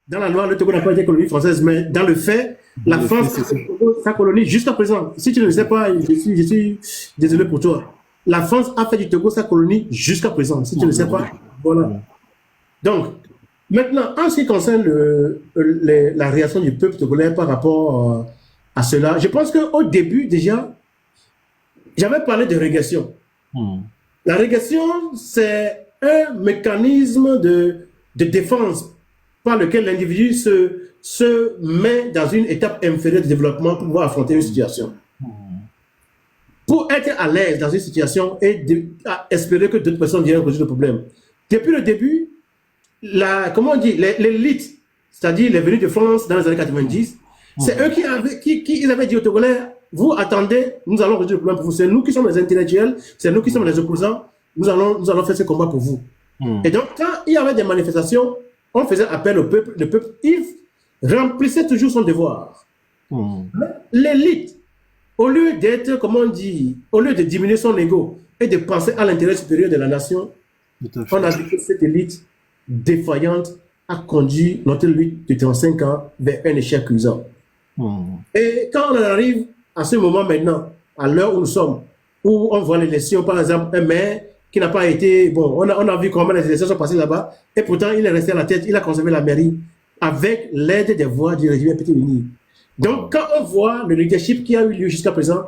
Dans la loi, le Togo n'a pas été colonie française, mais dans le fait, la France a fait sa colonie jusqu'à présent. Si tu ne le sais pas, je suis désolé pour toi. La France a fait du Togo sa colonie jusqu'à présent. Si tu ne le sais pas, voilà. Donc, maintenant, en ce qui concerne la réaction du peuple togolais par rapport à cela, je pense qu'au début, déjà, j'avais parlé de régression. La régression, c'est un mécanisme de défense par lequel l'individu se met dans une étape inférieure de développement pour pouvoir affronter une situation. Pour être à l'aise dans une situation et espérer que d'autres personnes viennent résoudre le problème. Depuis le début, comment on dit, l'élite, c'est-à-dire les venus de France dans les années 90, c'est eux qui avaient dit aux Togolais, vous attendez, nous allons résoudre le problème pour vous. C'est nous qui sommes les intellectuels, c'est nous qui sommes les opposants, nous allons faire ce combat pour vous. Et donc, quand il y avait des manifestations, on faisait appel au peuple, le peuple, il remplissait toujours son devoir. L'élite, au lieu d'être, comment on dit, au lieu de diminuer son ego et de penser à l'intérêt supérieur de la nation, on a vu que cette élite défaillante a conduit notre lutte de 35 ans vers un échec cuisant. Et quand on arrive à ce moment maintenant, à l'heure où nous sommes, où on voit l'élection, par exemple, un maire qui n'a pas été... Bon, on a vu comment les élections sont passées là-bas, et pourtant il est resté à la tête, il a conservé la mairie avec l'aide des voix du régime Petit-Uni. Donc, quand on voit le leadership qui a eu lieu jusqu'à présent,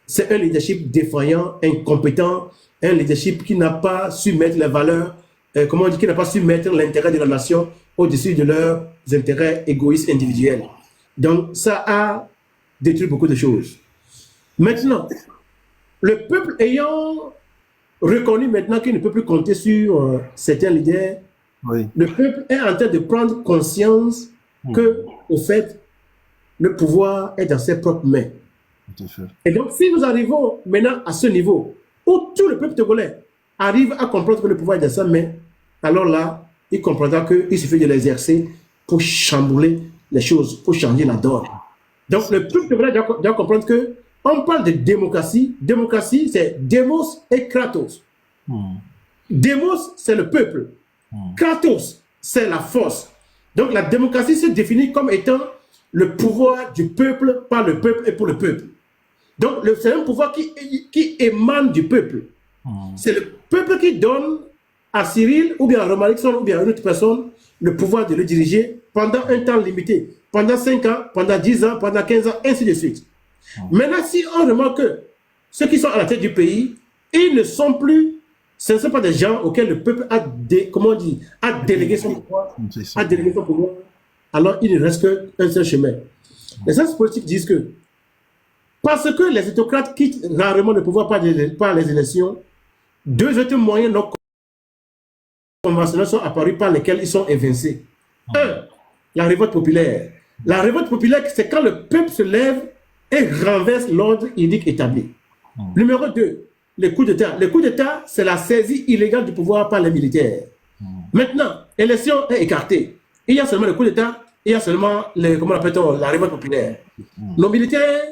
c'est un leadership défaillant, incompétent, un leadership qui n'a pas su mettre les valeurs, comment on dit, qui n'a pas su mettre l'intérêt de la nation au-dessus de leurs intérêts égoïstes individuels. Donc, ça a détruit beaucoup de choses. Maintenant, le peuple ayant reconnu maintenant qu'il ne peut plus compter sur certains leaders, le peuple est en train de prendre conscience que, au fait, le pouvoir est dans ses propres mains. Et donc, si nous arrivons maintenant à ce niveau, où tout le peuple togolais arrive à comprendre que le pouvoir est dans sa main, alors là, il comprendra qu'il suffit de l'exercer pour chambouler les choses, pour changer la donne. Donc, le peuple togolais doit comprendre que on parle de démocratie. Démocratie, c'est Demos et Kratos. Demos, c'est le peuple. Kratos, c'est la force. Donc, la démocratie se définit comme étant le pouvoir du peuple, par le peuple et pour le peuple. Donc, c'est un pouvoir qui émane du peuple. C'est le peuple qui donne à Cyril, ou bien à Romarickson, ou bien à une autre personne, le pouvoir de le diriger pendant un temps limité. Pendant 5 ans, pendant 10 ans, pendant 15 ans, ainsi de suite. Maintenant, si on remarque que ceux qui sont à la tête du pays, ils ne sont plus, ce ne sont pas des gens auxquels le peuple a, a délégué son pouvoir, alors il ne reste qu'un seul chemin. Les sciences politiques disent que parce que les autocrates quittent rarement le pouvoir par les élections, deux autres moyens non conventionnels sont apparus par lesquels ils sont évincés. Un, la révolte populaire. La révolte populaire, c'est quand le peuple se lève et renverse l'ordre unique établi. Numéro 2, le coup d'État. Le coup d'État, c'est la saisie illégale du pouvoir par les militaires. Maintenant, l'élection est écartée. Il y a seulement le coup d'État, il y a seulement la révolte populaire. Nos militaires,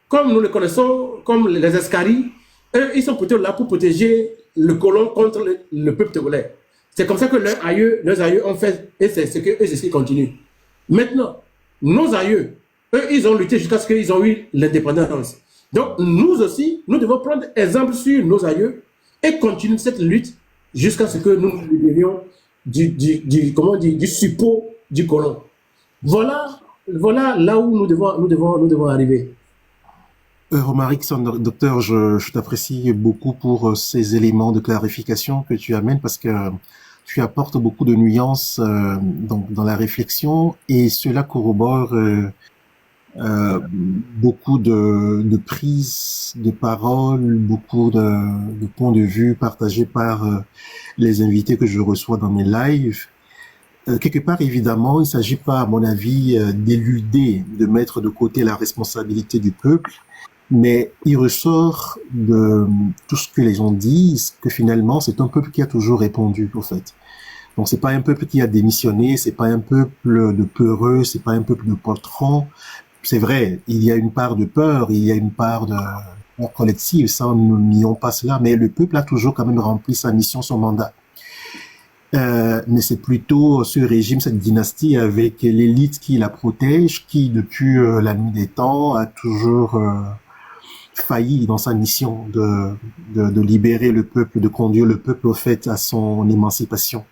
comme nous le connaissons, comme les escaris, eux, ils sont plutôt là pour protéger le colon contre le peuple togolais. C'est comme ça que leurs aïeux ont fait, et c'est ce qu'ils continuent. Maintenant, nos aïeux, eux, ils ont lutté jusqu'à ce qu'ils ont eu l'indépendance. Donc, nous aussi, nous devons prendre exemple sur nos aïeux et continuer cette lutte jusqu'à ce que nous nous libérions du suppôt du colon. Voilà là où nous devons arriver. Romarickson, docteur, je t'apprécie beaucoup pour ces éléments de clarification que tu amènes parce que tu apportes beaucoup de nuances dans la réflexion et cela corrobore beaucoup de prises de parole, beaucoup de points de vue partagés par les invités que je reçois dans mes lives. Quelque part, évidemment, il ne s'agit pas, à mon avis, d'éluder, de mettre de côté la responsabilité du peuple, mais il ressort de tout ce que les gens disent que finalement, c'est un peuple qui a toujours répondu, au fait. Donc, c'est pas un peuple qui a démissionné, c'est pas un peuple de peureux, c'est pas un peuple de poltrons. C'est vrai, il y a une part de peur, il y a une part de peur collective, ça, nous nions pas cela, mais le peuple a toujours quand même rempli sa mission, son mandat. Mais c'est plutôt ce régime, cette dynastie avec l'élite qui la protège, qui depuis la nuit des temps a toujours failli dans sa mission de libérer le peuple, de conduire le peuple au fait à son émancipation.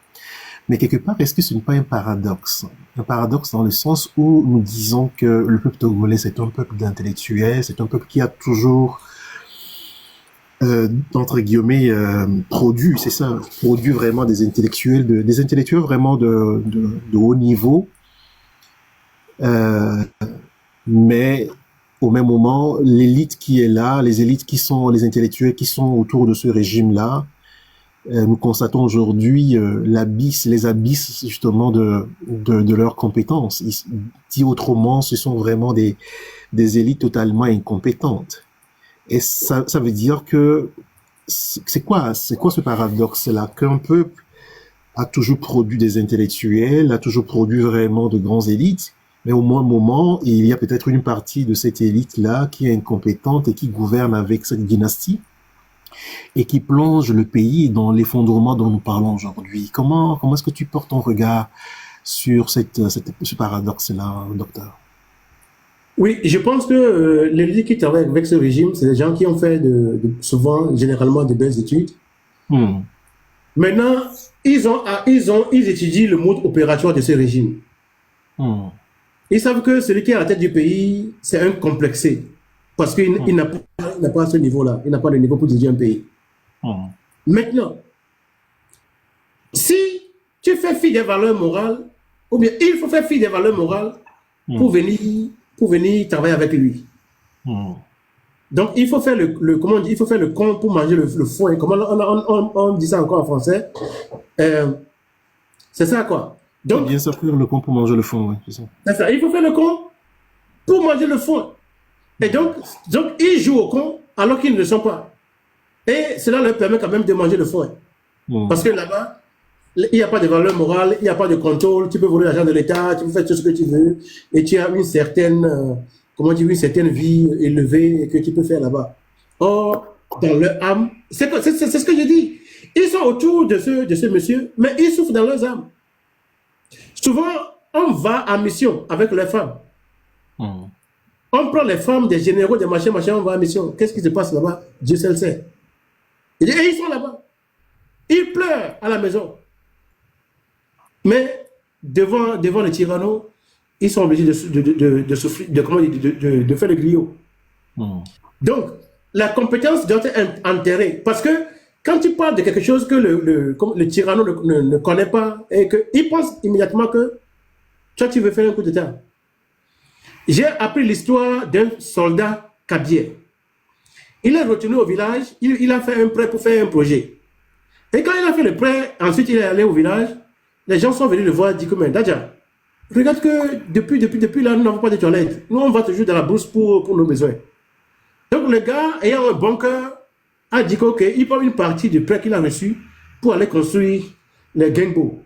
Mais quelque part, est-ce que ce n'est pas un paradoxe? Un paradoxe dans le sens où nous disons que le peuple togolais, c'est un peuple d'intellectuels, c'est un peuple qui a toujours, entre guillemets, produit, c'est ça, produit vraiment des intellectuels, des intellectuels vraiment de haut niveau. Mais au même moment, l'élite qui est là, les élites qui sont, les intellectuels qui sont autour de ce régime-là, nous constatons aujourd'hui les abysses justement de leurs compétences. Dit autrement, ce sont vraiment des élites totalement incompétentes. Et ça veut dire que c'est quoi ce paradoxe-là, qu'un peuple a toujours produit des intellectuels, a toujours produit vraiment de grandes élites, mais au moins moment, il y a peut-être une partie de cette élite-là qui est incompétente et qui gouverne avec cette dynastie et qui plonge le pays dans l'effondrement dont nous parlons aujourd'hui. Comment est-ce que tu portes ton regard sur ce paradoxe-là, docteur? Oui, je pense que l'élite qui travaille avec ce régime, c'est des gens qui ont fait souvent, généralement, de belles études. Maintenant, ils étudient le mode opératoire de ce régime. Ils savent que celui qui est à la tête du pays, c'est un complexé. Parce qu'il n'a pas ce niveau-là. Il n'a pas le niveau pour diriger un pays. Maintenant, si tu fais fi des valeurs morales, ou bien il faut faire fi des valeurs morales pour venir travailler avec lui. Donc, il faut faire comment on dit, il faut faire le con pour manger le foin. Comment on dit ça encore en français? C'est ça, quoi. Donc, bien sûr, faire le con pour manger le foin, oui, c'est ça. C'est ça. Il faut faire le con pour manger le foin. Et donc ils jouent au con alors qu'ils ne le sont pas. Et cela leur permet quand même de manger le foin. Parce que là-bas, il n'y a pas de valeur morale, il n'y a pas de contrôle, tu peux voler l'argent de l'État, tu peux faire tout ce que tu veux, et tu as une certaine, une certaine vie élevée que tu peux faire là-bas. Or, dans leur âme, c'est ce que je dis. Ils sont autour de ce monsieur, mais ils souffrent dans leurs âmes. Souvent, on va en mission avec les femmes. On prend les femmes des généraux, des machins, on va en mission. Qu'est-ce qui se passe là-bas? Dieu seul sait. Et ils sont là-bas. Ils pleurent à la maison. Mais devant les tyrannos, ils sont obligés de souffrir, de faire le griot. Donc, la compétence doit être enterrée. Parce que quand tu parles de quelque chose que le tyranno ne connaît pas, et qu'il pense immédiatement que toi, tu veux faire un coup d'État. J'ai appris l'histoire d'un soldat cabier. Il est retourné au village, il a fait un prêt pour faire un projet. Et quand il a fait le prêt, ensuite il est allé au village, les gens sont venus le voir et disent que, Dadja, regarde que depuis là, nous n'avons pas de toilettes. Nous, on va toujours dans la brousse pour nos besoins. Donc le gars, ayant un bon cœur, a dit qu'il prend une partie du prêt qu'il a reçu pour aller construire les Gengo.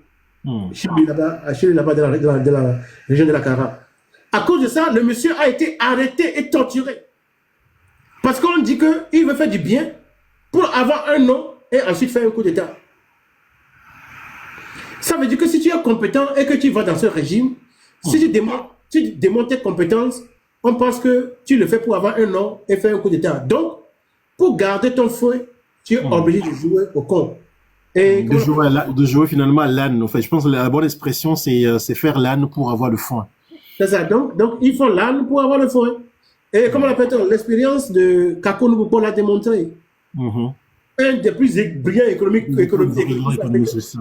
Chez lui là-bas de la région de la Kara. À cause de ça, le monsieur a été arrêté et torturé. Parce qu'on dit qu'il veut faire du bien pour avoir un nom et ensuite faire un coup d'État. Ça veut dire que si tu es compétent et que tu vas dans ce régime, si tu démontres tes compétences, on pense que tu le fais pour avoir un nom et faire un coup d'État. Donc, pour garder ton fouet, tu es obligé de jouer au con. Et de jouer finalement à l'âne. En fait, je pense que la bonne expression, c'est faire l'âne pour avoir le foin. C'est ça. Donc, ils font l'âne pour avoir le foin. Et comme on l'appelle, l'expérience de Kako Nubupo l'a démontré. Un des plus brillants économistes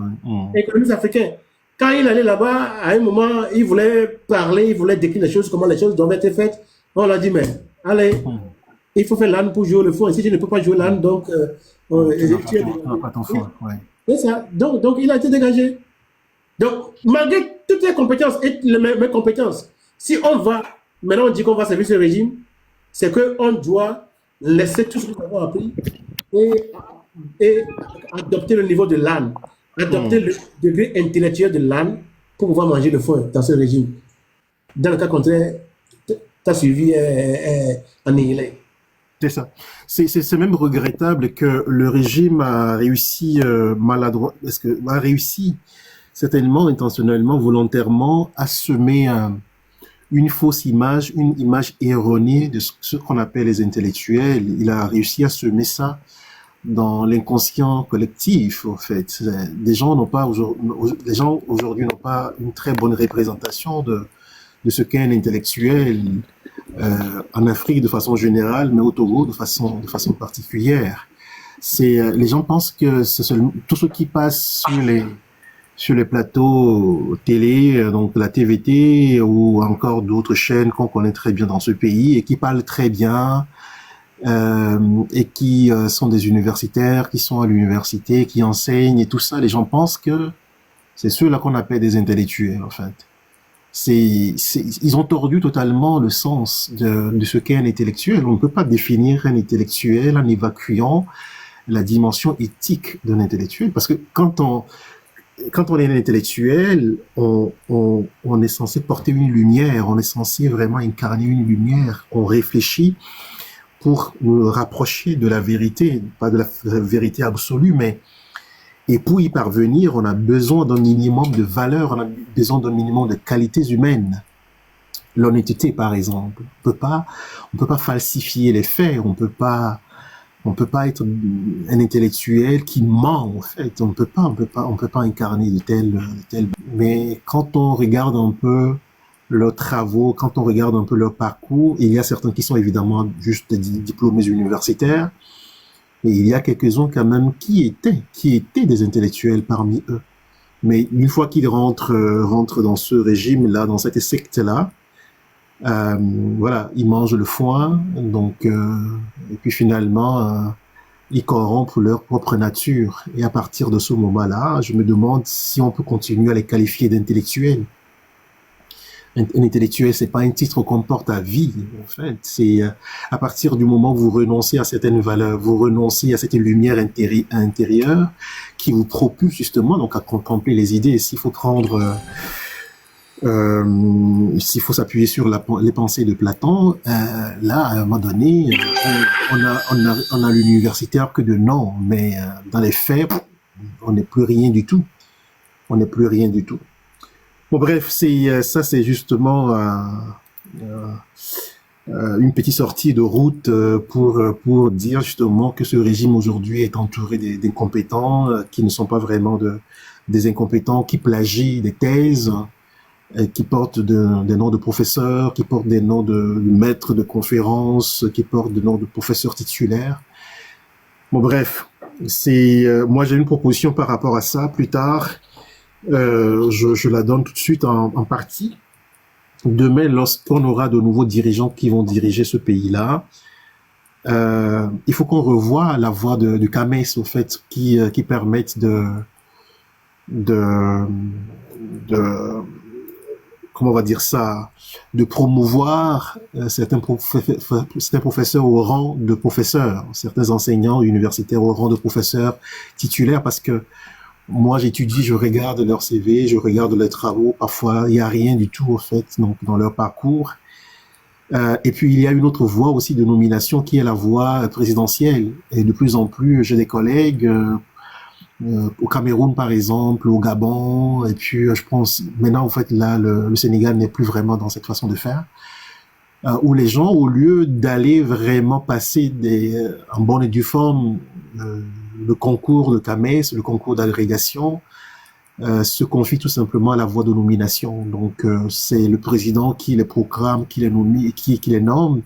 africains. Quand il allait là-bas, à un moment, il voulait parler, il voulait décrire les choses, comment les choses doivent être faites. On l'a dit, mais allez, il faut faire l'âne pour jouer le foin. Si tu ne peux pas jouer l'âne, donc c'est ça. Donc, il a été dégagé. Donc, malgré toutes les compétences et mes compétences, si on va, maintenant on dit qu'on va servir ce régime, c'est qu'on doit laisser tout ce que nous avons appris et adopter le niveau de l'âne, adopter le degré intellectuel de l'âne pour pouvoir manger le foin dans ce régime. Dans le cas contraire, ta survie est annihilée. C'est ça. C'est même regrettable que le régime a réussi maladroit, parce que a réussi certainement intentionnellement, volontairement, à semer une fausse image, une image erronée de ce qu'on appelle les intellectuels. Il a réussi à semer ça dans l'inconscient collectif, en fait. Les gens aujourd'hui n'ont pas une très bonne représentation de ce qu'est un intellectuel en Afrique de façon générale, mais au Togo de façon particulière. Les gens pensent que tout ce qui passe sur les plateaux télé, donc la TVT ou encore d'autres chaînes qu'on connaît très bien dans ce pays et qui parlent très bien et qui sont des universitaires, qui sont à l'université, qui enseignent et tout ça, les gens pensent que c'est ceux-là qu'on appelle des intellectuels, en fait. Ils ont tordu totalement le sens de ce qu'est un intellectuel. On ne peut pas définir un intellectuel en évacuant la dimension éthique d'un intellectuel, parce que quand on est un intellectuel, on est censé porter une lumière, on est censé vraiment incarner une lumière, on réfléchit pour nous rapprocher de la vérité, pas de la vérité absolue, mais et pour y parvenir, on a besoin d'un minimum de valeur, on a besoin d'un minimum de qualités humaines. L'honnêteté, par exemple. On peut pas falsifier les faits, on peut pas être un intellectuel qui ment, en fait. On peut pas incarner de tel. Mais quand on regarde un peu leurs travaux, quand on regarde un peu leur parcours, il y a certains qui sont évidemment juste des diplômés universitaires, mais il y a quelques-uns quand même qui étaient des intellectuels parmi eux. Mais une fois qu'ils rentrent dans ce régime-là, dans cette secte-là, voilà, ils mangent le foin, donc et puis finalement ils corrompent leur propre nature. Et à partir de ce moment-là, je me demande si on peut continuer à les qualifier d'intellectuels. Un intellectuel, c'est pas un titre qu'on porte à vie, en fait. C'est à partir du moment où vous renoncez à certaines valeurs, vous renoncez à cette lumière intérieure qui vous propulse justement donc à contempler les idées. S'il faut s'il faut s'appuyer sur les pensées de Platon, là, à un moment donné, on a l'universitaire que de nom, mais dans les faits, on n'est plus rien du tout. On n'est plus rien du tout. Bon, bref, c'est justement une petite sortie de route pour dire justement que ce régime aujourd'hui est entouré d'incompétents qui ne sont pas vraiment des incompétents, qui plagient des thèses, qui portent des noms de professeurs, qui portent des noms de maîtres de conférences, qui portent des noms de professeurs titulaires. Bon, bref, moi j'ai une proposition par rapport à ça plus tard. Je la donne tout de suite en partie. Demain, lorsqu'on aura de nouveaux dirigeants qui vont diriger ce pays-là, il faut qu'on revoie la voie du CAMES, au fait, qui permettent comment on va dire ça, de promouvoir certains professeurs au rang de professeurs, certains enseignants universitaires au rang de professeurs titulaires, parce que moi, j'étudie, je regarde leur CV, je regarde leurs travaux. Parfois, il n'y a rien du tout, en fait, donc, dans leur parcours. Et puis, il y a une autre voie aussi de nomination qui est la voie présidentielle. Et de plus en plus, j'ai des collègues au Cameroun, par exemple, au Gabon. Et puis, je pense, maintenant, en fait, là, le Sénégal n'est plus vraiment dans cette façon de faire. Où les gens, au lieu d'aller vraiment passer en bonne et due forme, le concours de CAMES, le concours d'agrégation, se confie tout simplement à la voie de nomination. Donc, c'est le président qui les programme, qui les nomme, qui les nomme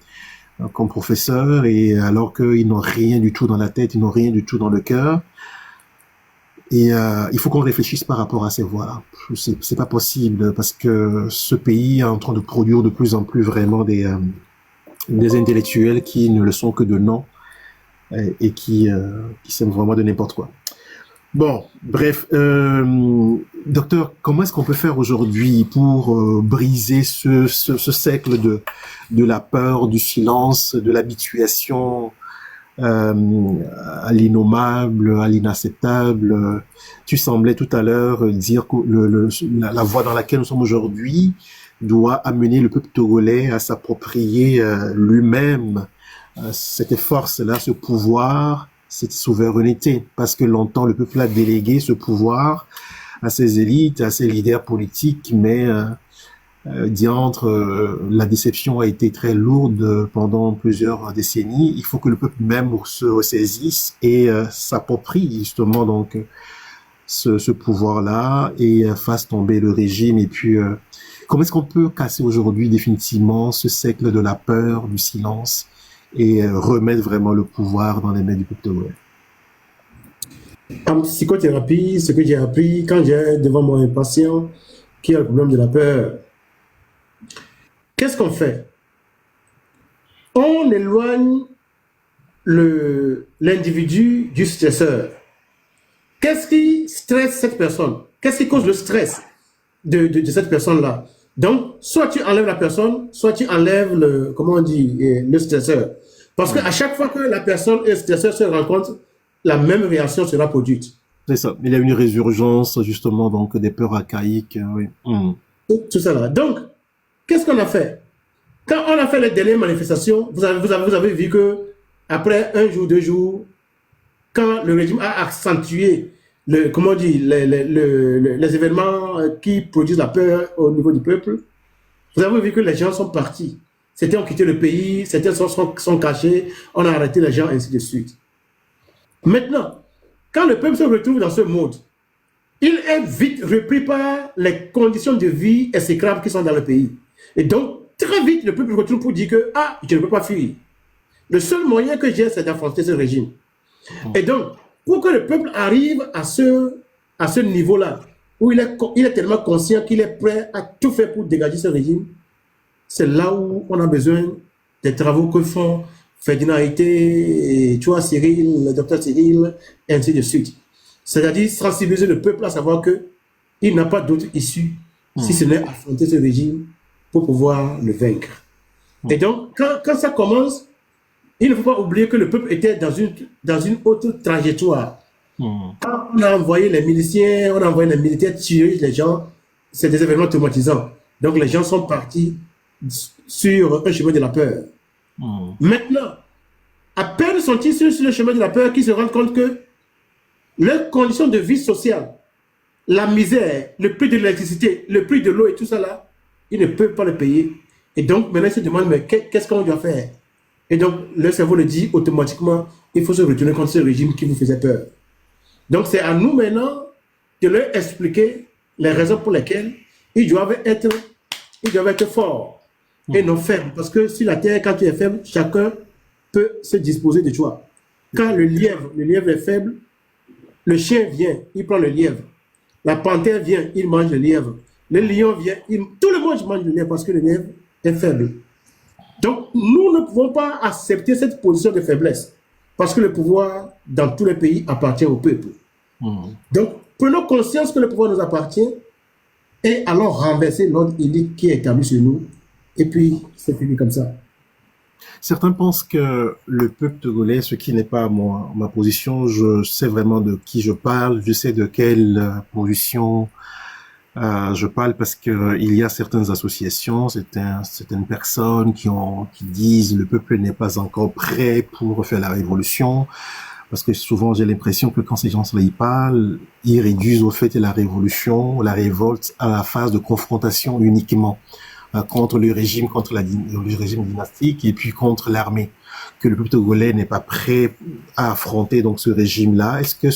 comme professeur, et alors qu'ils n'ont rien du tout dans la tête, ils n'ont rien du tout dans le cœur. Et il faut qu'on réfléchisse par rapport à ces voies-là. C'est pas possible, parce que ce pays est en train de produire de plus en plus vraiment des intellectuels qui ne le sont que de nom, et qui s'aiment vraiment de n'importe quoi. Bon, bref, docteur, comment est-ce qu'on peut faire aujourd'hui pour briser ce cercle de la peur, du silence, de l'habituation à l'innommable, à l'inacceptable? Tu semblais tout à l'heure dire que la voie dans laquelle nous sommes aujourd'hui doit amener le peuple togolais à s'approprier lui-même cette force-là, ce pouvoir, cette souveraineté, parce que longtemps le peuple a délégué ce pouvoir à ses élites, à ses leaders politiques, mais diantre, la déception a été très lourde pendant plusieurs décennies. Il faut que le peuple même se ressaisisse et s'approprie justement donc ce pouvoir-là et fasse tomber le régime. Et puis, comment est-ce qu'on peut casser aujourd'hui définitivement ce siècle de la peur, du silence et remettre vraiment le pouvoir dans les mains du peuple togolais? En psychothérapie, ce que j'ai appris quand j'ai devant moi un patient qui a le problème de la peur, qu'est-ce qu'on fait? On éloigne l'individu du stresseur. Qu'est-ce qui stresse cette personne? Qu'est-ce qui cause le stress de cette personne-là? Donc, soit tu enlèves la personne, soit tu enlèves le stresseur. Parce qu'à chaque fois que la personne et le stresseur se rencontrent, la même réaction sera produite. C'est ça. Il y a une résurgence, justement, donc, des peurs archaïques. Oui. Tout ça là. Donc, qu'est-ce qu'on a fait? Quand on a fait les dernières manifestations, vous avez vu que après 1 jour, 2 jours, quand le régime a accentué les événements qui produisent la peur au niveau du peuple, vous avez vu que les gens sont partis. Certains ont quitté le pays, certains sont cachés, on a arrêté les gens, ainsi de suite. Maintenant, quand le peuple se retrouve dans ce mode, il est vite repris par les conditions de vie exécrables qui sont dans le pays. Et donc, très vite, le peuple retrouve pour dire que je ne peux pas fuir. Le seul moyen que j'ai, c'est d'affronter ce régime. Et donc, pour que le peuple arrive à ce niveau-là, où il est tellement conscient qu'il est prêt à tout faire pour dégager ce régime, c'est là où on a besoin des travaux que font Ferdinand Haïté, tu vois, Cyril, le docteur Cyril, et ainsi de suite. C'est-à-dire sensibiliser le peuple à savoir qu'il n'a pas d'autre issue si ce n'est affronter ce régime pour pouvoir le vaincre. Et donc, quand ça commence, il ne faut pas oublier que le peuple était dans une autre trajectoire. Quand on a envoyé les miliciens, on a envoyé les militaires tuer les gens, c'est des événements traumatisants. Donc les gens sont partis sur un chemin de la peur. Maintenant, à peine sont-ils sur le chemin de la peur qu'ils se rendent compte que leurs conditions de vie sociale, la misère, le prix de l'électricité, le prix de l'eau et tout ça là, ils ne peuvent pas le payer. Et donc maintenant ils se demandent, mais qu'est-ce qu'on doit faire? Et donc le cerveau le dit automatiquement, il faut se retourner contre ce régime qui vous faisait peur. Donc c'est à nous maintenant de leur expliquer les raisons pour lesquelles ils doivent être forts et non faibles. Parce que sur la terre, quand tu es faible, chacun peut se disposer de toi. Quand le lièvre est faible, le chien vient, il prend le lièvre. La panthère vient, il mange le lièvre. Le lion vient, tout le monde mange le lièvre parce que le lièvre est faible. Donc, nous ne pouvons pas accepter cette position de faiblesse parce que le pouvoir dans tous les pays appartient au peuple. Donc, prenons conscience que le pouvoir nous appartient et allons renverser l'ordre inique qui est établi sur nous. Et puis, c'est fini comme ça. Certains pensent que le peuple togolais, ce qui n'est pas ma position, je sais vraiment de qui je parle, je sais de quelle position je parle parce que il y a certaines associations, certaines personnes qui disent le peuple n'est pas encore prêt pour faire la révolution. Parce que souvent, j'ai l'impression que quand ces gens-là y parlent, ils réduisent au fait la révolution, la révolte à la phase de confrontation uniquement contre le régime dynastique et puis contre l'armée. Que le peuple togolais n'est pas prêt à affronter donc ce régime-là. Est-ce que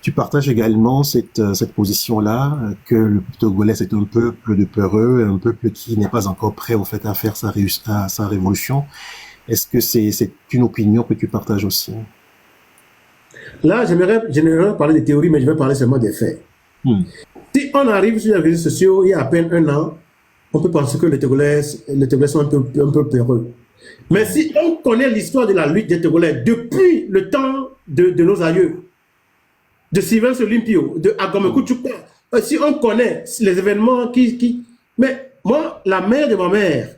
tu partages également cette position-là, que le peuple togolais c'est un peuple de peureux, un peuple qui n'est pas encore prêt au fait à faire sa révolution? Est-ce que c'est une opinion que tu partages aussi? Là, j'aimerais parler des théories, mais je vais parler seulement des faits. Si on arrive sur les réseaux sociaux il y a à peine 1 an, on peut penser que les Togolais sont un peu peureux. Mais si on connaît l'histoire de la lutte des Togolais depuis le temps de nos aïeux, de Sylvain Olympio, de Agome Kuchukwa, si on connaît les événements Mais moi, la mère de ma mère,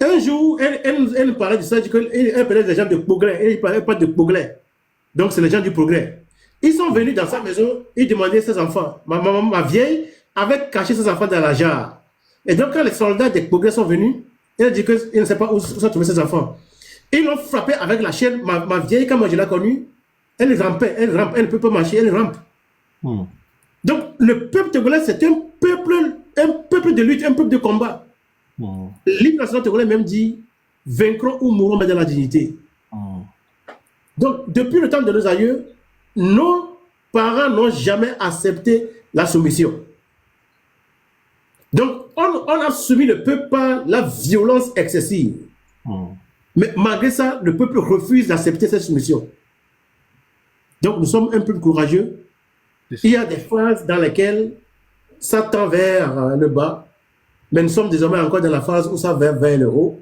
un jour, elle parlait de ça, elle parlait des gens de progrès, elle ne parlait pas de progrès. Donc, c'est les gens du progrès. Ils sont venus dans sa maison, ils demandaient ses enfants. Ma vieille avait caché ses enfants dans la jarre. Et donc, quand les soldats des progrès sont venus, Il a dit qu'il ne sait pas où sont trouvés ses enfants. Ils l'ont frappé avec la chaîne. Ma vieille, quand moi je l'ai connue, elle rampait, elle rampe, elle ne peut pas marcher, elle rampe. Donc, le peuple togolais, c'est un peuple de lutte, un peuple de combat. L'hymne national togolais même dit « Vaincrons ou mourrons dans la dignité ». Donc, depuis le temps de nos aïeux, nos parents n'ont jamais accepté la soumission. Donc, on a soumis le peuple par la violence excessive. Mais malgré ça, le peuple refuse d'accepter cette soumission. Donc, nous sommes un peuple courageux. Il y a des phases dans lesquelles ça tend vers le bas, mais nous sommes désormais encore dans la phase où ça va vers le haut.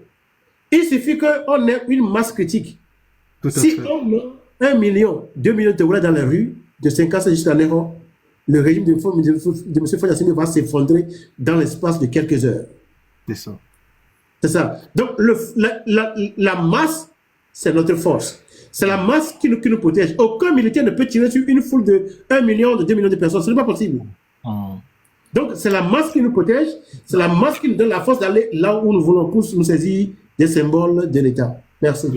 Il suffit qu'on ait une masse critique. Si on met 1 million, 2 millions de Togolais dans les rues, de 5 ans jusqu'à 9 ans, le régime de M. Faye Gnassingbé va s'effondrer dans l'espace de quelques heures. C'est ça. C'est ça. Donc, la masse, c'est notre force. C'est la masse qui nous protège. Aucun militaire ne peut tirer sur une foule de 1 million, de 2 millions de personnes. Ce n'est pas possible. Donc, c'est la masse qui nous protège. C'est la masse qui nous donne la force d'aller là où nous voulons pour nous saisir des symboles de l'État. Merci.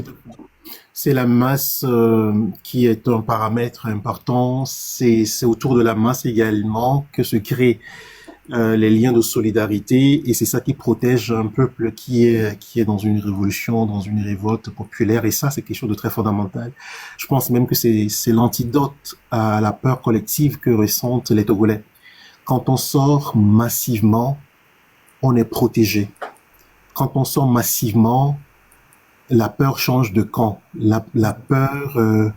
C'est la masse qui est un paramètre important. C'est autour de la masse également que se créent les liens de solidarité, et c'est ça qui protège un peuple qui est dans une révolution, dans une révolte populaire, et ça, c'est quelque chose de très fondamental. Je pense même que c'est l'antidote à la peur collective que ressentent les Togolais. Quand on sort massivement, on est protégé. Quand on sort massivement, la peur change de camp. La peur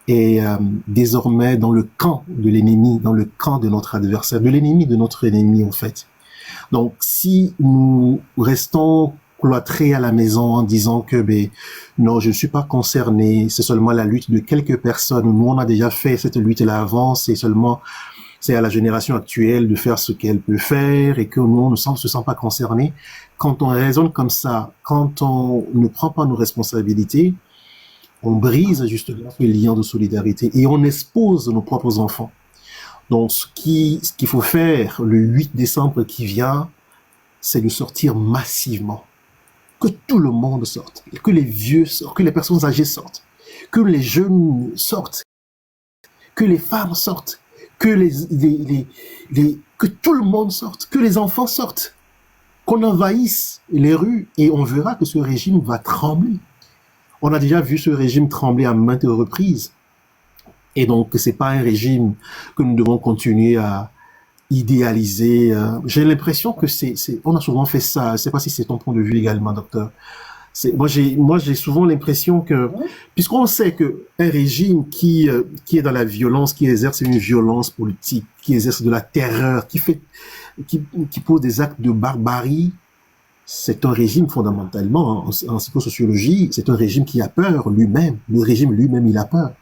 est désormais dans le camp de l'ennemi, dans le camp de notre adversaire, de l'ennemi de notre ennemi en fait. Donc si nous restons cloîtrés à la maison en disant que non, je ne suis pas concerné, c'est seulement la lutte de quelques personnes, nous on a déjà fait cette lutte-là avant, c'est à la génération actuelle de faire ce qu'elle peut faire, et que nous on ne se sent pas concernés. Quand on raisonne comme ça, quand on ne prend pas nos responsabilités, on brise justement les liens de solidarité et on expose nos propres enfants. Donc, ce qu'il faut faire le 8 décembre qui vient, c'est de sortir massivement. Que tout le monde sorte, que les vieux sortent, que les personnes âgées sortent, que les jeunes sortent, que les femmes sortent, que que tout le monde sorte, que les enfants sortent, qu'on envahisse les rues, et on verra que ce régime va trembler. On a déjà vu ce régime trembler à maintes reprises. Et donc, c'est pas un régime que nous devons continuer à idéaliser. J'ai l'impression que on a souvent fait ça. Je sais pas si c'est ton point de vue également, docteur. Moi, j'ai souvent l'impression que, puisqu'on sait que un régime qui est dans la violence, qui exerce une violence politique, qui exerce de la terreur, qui pose des actes de barbarie, c'est un régime fondamentalement, en psychosociologie, c'est un régime qui a peur lui-même. Le régime lui-même, il a peur.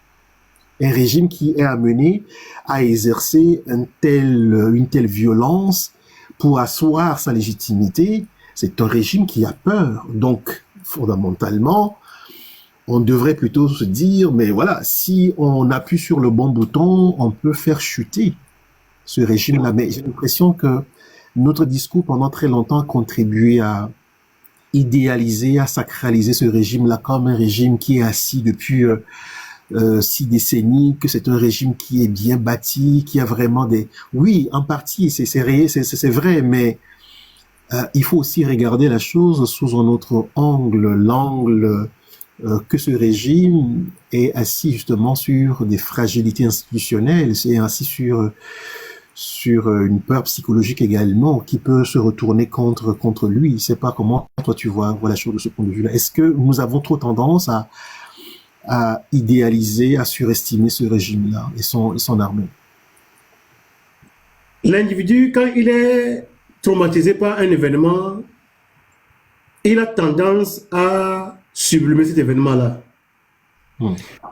Un régime qui est amené à exercer une telle violence pour asseoir sa légitimité, c'est un régime qui a peur. Donc, fondamentalement, on devrait plutôt se dire, mais voilà, si on appuie sur le bon bouton, on peut faire chuter ce régime-là. Mais j'ai l'impression que notre discours pendant très longtemps a contribué à idéaliser, à sacraliser ce régime-là comme un régime qui est assis depuis 6 décennies, que c'est un régime qui est bien bâti, qui a vraiment des... Oui, en partie, c'est vrai, mais il faut aussi regarder la chose sous un autre angle, l'angle que ce régime est assis justement sur des fragilités institutionnelles, c'est assis sur une peur psychologique également qui peut se retourner contre lui. Je ne sais pas comment toi tu vois la chose de ce point de vue-là. Est-ce que nous avons trop tendance à idéaliser, à surestimer ce régime-là et son armée? L'individu, quand il est traumatisé par un événement, il a tendance à sublimer cet événement-là.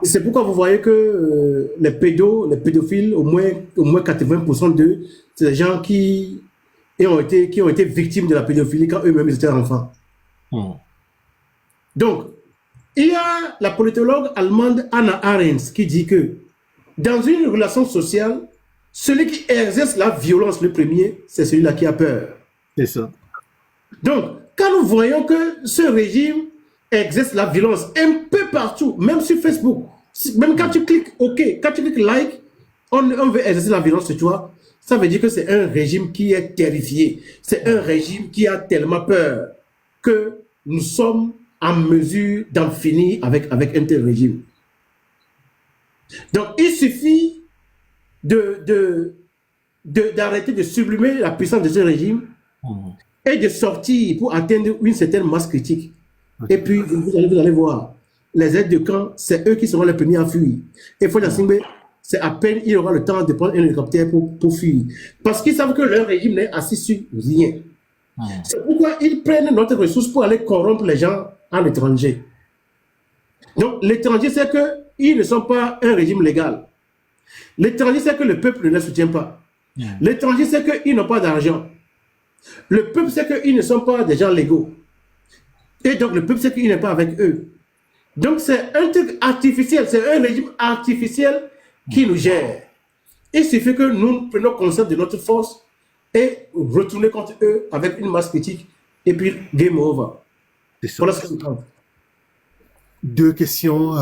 C'est pourquoi vous voyez que les pédophiles, au moins 80% d'eux, c'est des gens qui ont été victimes de la pédophilie quand eux-mêmes étaient enfants. Donc, il y a la politologue allemande Hannah Arendt qui dit que dans une relation sociale, celui qui exerce la violence le premier, c'est celui-là qui a peur. C'est ça. Donc, quand nous voyons que ce régime exerce la violence un peu partout, même sur Facebook, même quand tu cliques OK, quand tu cliques like, on veut exercer la violence sur toi, ça veut dire que c'est un régime qui est terrifié. C'est un régime qui a tellement peur que nous sommes en mesure d'en finir avec un tel régime. Donc, il suffit d'arrêter de sublimer la puissance de ce régime et de sortir pour atteindre une certaine masse critique. Et puis, vous allez voir, les aides de camp, c'est eux qui seront les premiers à fuir. Et faut l'assumer, c'est à peine il aura le temps de prendre un hélicoptère pour fuir. Parce qu'ils savent que leur régime n'est assis sur rien. C'est pourquoi ils prennent notre ressource pour aller corrompre les gens à l'étranger. Donc, l'étranger, c'est qu'ils ne sont pas un régime légal. L'étranger, c'est que le peuple ne les soutient pas. L'étranger, c'est qu'ils n'ont pas d'argent. Le peuple, c'est qu'ils ne sont pas des gens légaux. Et donc, le peuple, c'est qu'il n'est pas avec eux. Donc, c'est un truc artificiel, c'est un régime artificiel qui nous gère. Il suffit que nous prenions conscience de notre force et retourner contre eux avec une masse critique. Et puis, game over. Voilà ce que je pense. Deux questions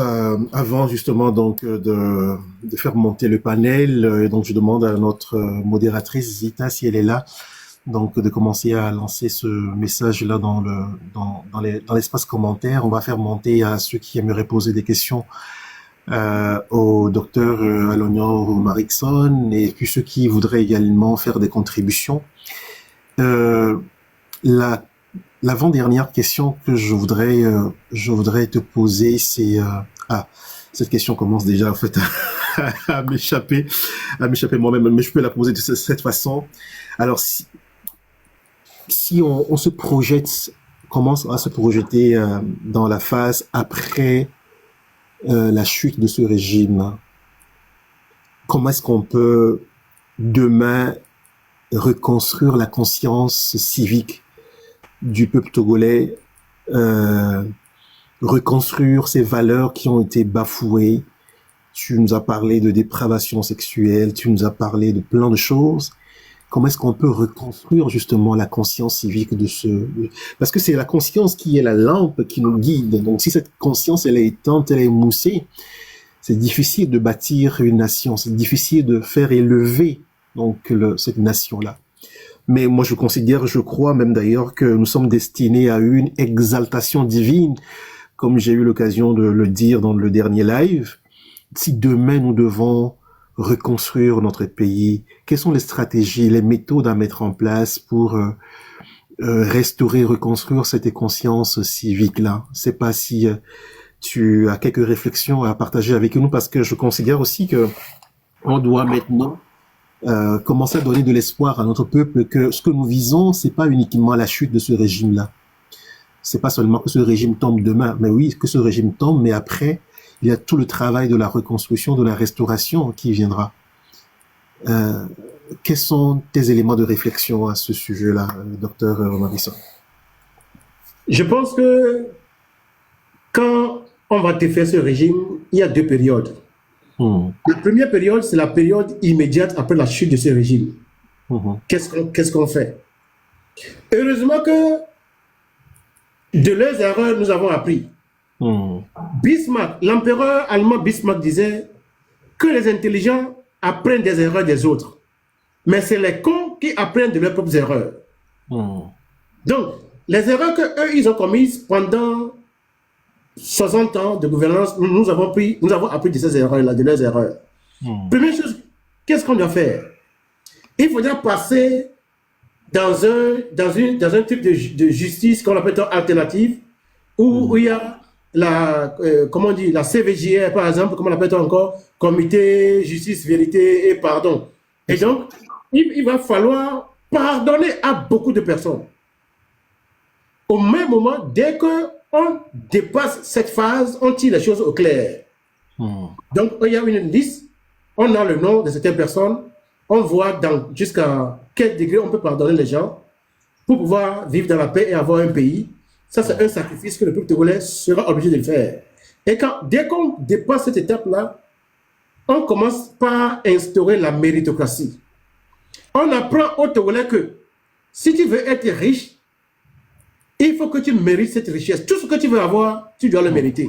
avant justement donc de faire monter le panel. Donc, je demande à notre modératrice Zita, si elle est là, donc de commencer à lancer ce message-là dans l'espace commentaire. On va faire monter à ceux qui aimeraient poser des questions au docteur Alonor Marikson, et puis ceux qui voudraient également faire des contributions. L'avant-dernière question que je voudrais te poser, c'est cette question commence déjà en fait à m'échapper moi-même, mais je peux la poser de cette façon. Alors, si on se projette, commence à se projeter dans la phase après la chute de ce régime, comment est-ce qu'on peut demain reconstruire la conscience civique du peuple togolais, reconstruire ces valeurs qui ont été bafouées? Tu nous as parlé de dépravation sexuelle, tu nous as parlé de plein de choses. Comment est-ce qu'on peut reconstruire justement la conscience civique de parce que c'est la conscience qui est la lampe qui nous guide. Donc si cette conscience elle est éteinte, elle est moussée, c'est difficile de bâtir une nation, c'est difficile de faire élever donc cette nation-là. Mais moi je crois même d'ailleurs que nous sommes destinés à une exaltation divine, comme j'ai eu l'occasion de le dire dans le dernier live. Si demain nous devons reconstruire notre pays, quelles sont les stratégies, les méthodes à mettre en place pour restaurer, reconstruire cette conscience civique-là? Je sais pas si tu as quelques réflexions à partager avec nous, parce que je considère aussi que on doit maintenant commencer à donner de l'espoir à notre peuple, que ce que nous visons, c'est pas uniquement la chute de ce régime-là. C'est pas seulement que ce régime tombe demain, mais oui, que ce régime tombe, mais après, il y a tout le travail de la reconstruction, de la restauration qui viendra. Quels sont tes éléments de réflexion à ce sujet-là, docteur Marikson? Je pense que quand on va défaire ce régime, il y a deux périodes. La première période, c'est la période immédiate après la chute de ce régime. Qu'est-ce qu'on fait? Heureusement que de leurs erreurs, nous avons appris. Bismarck, l'empereur allemand Bismarck disait que les intelligents apprennent des erreurs des autres, mais c'est les cons qui apprennent de leurs propres erreurs. Donc, les erreurs qu'eux, ils ont commises pendant 60 ans de gouvernance, nous avons appris de ces erreurs-là, de leurs erreurs. Première chose, qu'est-ce qu'on doit faire? Il faudra passer dans un type de justice qu'on appelle alternative, où il y a la CVJR, par exemple, comment on l'appelle encore, Comité Justice, Vérité et Pardon. Et donc, il va falloir pardonner à beaucoup de personnes. Au même moment, dès qu'on dépasse cette phase, on tire les choses au clair. Donc, il y a une liste, on a le nom de certaines personnes, on voit jusqu'à quel degré on peut pardonner les gens pour pouvoir vivre dans la paix et avoir un pays. Ça, c'est un sacrifice que le peuple togolais sera obligé de faire. Et dès qu'on dépasse cette étape-là, on commence par instaurer la méritocratie. On apprend aux Togolais que si tu veux être riche, il faut que tu mérites cette richesse. Tout ce que tu veux avoir, tu dois le mériter.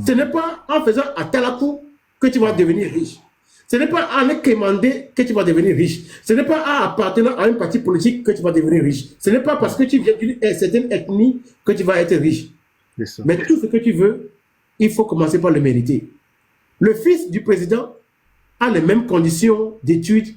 Ce n'est pas en faisant à tel coup que tu vas devenir riche. Ce n'est pas en quémander que tu vas devenir riche. Ce n'est pas en appartenant à un parti politique que tu vas devenir riche. Ce n'est pas parce que tu viens d'une certaine ethnie que tu vas être riche. Mais tout ce que tu veux, il faut commencer par le mériter. Le fils du président a les mêmes conditions d'études,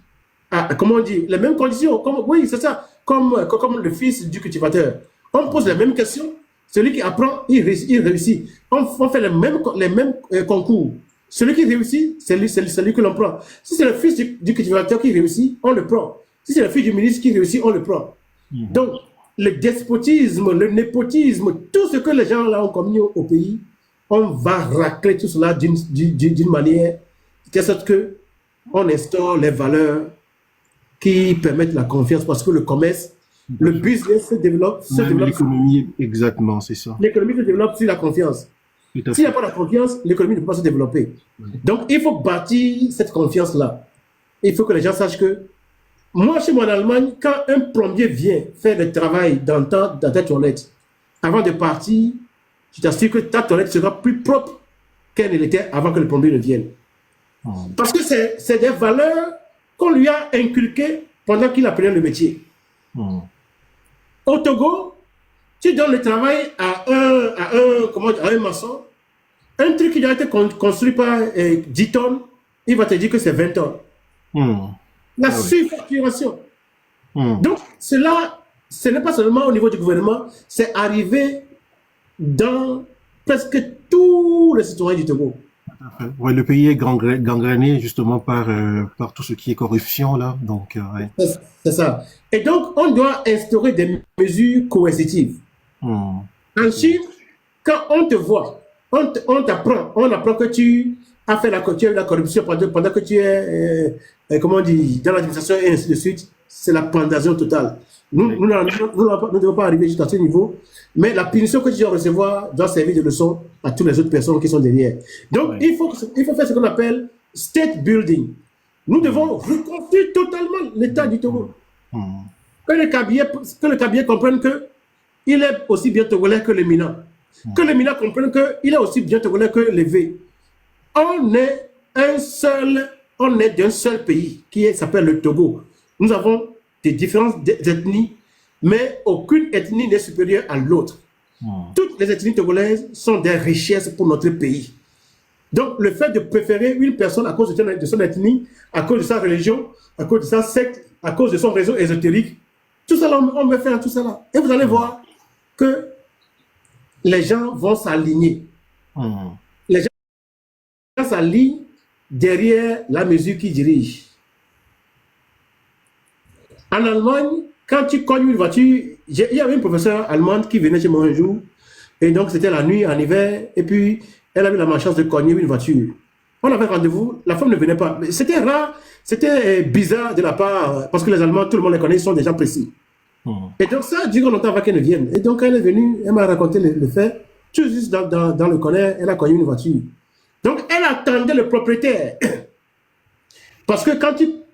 comment on dit, les mêmes conditions, oui, c'est ça, comme le fils du cultivateur. On pose les mêmes questions, celui qui apprend, il réussit. On fait les mêmes concours. Celui qui réussit, c'est lui que l'on prend. Si c'est le fils du cultivateur qui réussit, on le prend. Si c'est le fils du ministre qui réussit, on le prend. Donc, le despotisme, le népotisme, tout ce que les gens là ont commis au pays, on va racler tout cela d'une manière, de sorte que on instaure les valeurs qui permettent la confiance, parce que le commerce, le business se développe. L'économie, exactement, c'est ça. L'économie se développe sur la confiance. S'il n'y a pas de confiance, l'économie ne peut pas se développer. Donc, il faut bâtir cette confiance-là. Il faut que les gens sachent que, moi, chez moi en Allemagne, quand un plombier vient faire le travail dans ta toilette, avant de partir, je t'assure que ta toilette sera plus propre qu'elle ne l'était avant que le plombier ne vienne. Parce que c'est des valeurs qu'on lui a inculquées pendant qu'il apprenait le métier. Au Togo, tu donnes le travail à un maçon, un truc qui a été construit par 10 tonnes, il va te dire que c'est 20 tonnes. La surfacturation. Donc, cela, ce n'est pas seulement au niveau du gouvernement, c'est arrivé dans presque tous les citoyens du Togo. Ouais, le pays est gangréné justement par tout ce qui est corruption là, donc ouais. C'est ça. Et donc on doit instaurer des mesures coercitives. En Chine, quand on te voit, on apprend que tu as fait la corruption pendant que tu es comment on dit, dans l'administration et ainsi de suite, c'est la pendaison totale. Nous ne devons pas arriver jusqu'à ce niveau, mais la punition que tu dois recevoir doit servir de leçon à toutes les autres personnes qui sont derrière. Donc, il faut faire ce qu'on appelle state building. Nous devons reconstruire totalement l'État du Togo. Que le Kabylie comprenne qu'il est aussi bien togolais que les Minans. Que les Minans comprennent qu'il est aussi bien togolais que les V. On est d'un seul pays qui s'appelle le Togo. Nous avons des différences d'ethnie, mais aucune ethnie n'est supérieure à l'autre. Toutes les ethnies togolaises sont des richesses pour notre pays. Donc, le fait de préférer une personne à cause de son ethnie, à cause de sa religion, à cause de sa secte, à cause de son réseau ésotérique, tout ça, on me fait tout ça là. Et vous allez voir que les gens vont s'aligner. Les gens s'alignent derrière la mesure qui dirige. En Allemagne, quand tu cognes une voiture, il y avait une professeure allemande qui venait chez moi un jour, et donc c'était la nuit, en hiver, et puis elle avait la malchance de cogner une voiture. On avait rendez-vous, la femme ne venait pas. C'était rare, c'était bizarre de la part, parce que les Allemands, tout le monde les connaît, ils sont des gens précis. Et donc ça a duré longtemps avant qu'elle ne vienne. Et donc elle est venue, elle m'a raconté le fait, tout juste dans le corner, elle a cogné une voiture. Donc elle attendait le propriétaire. Parce que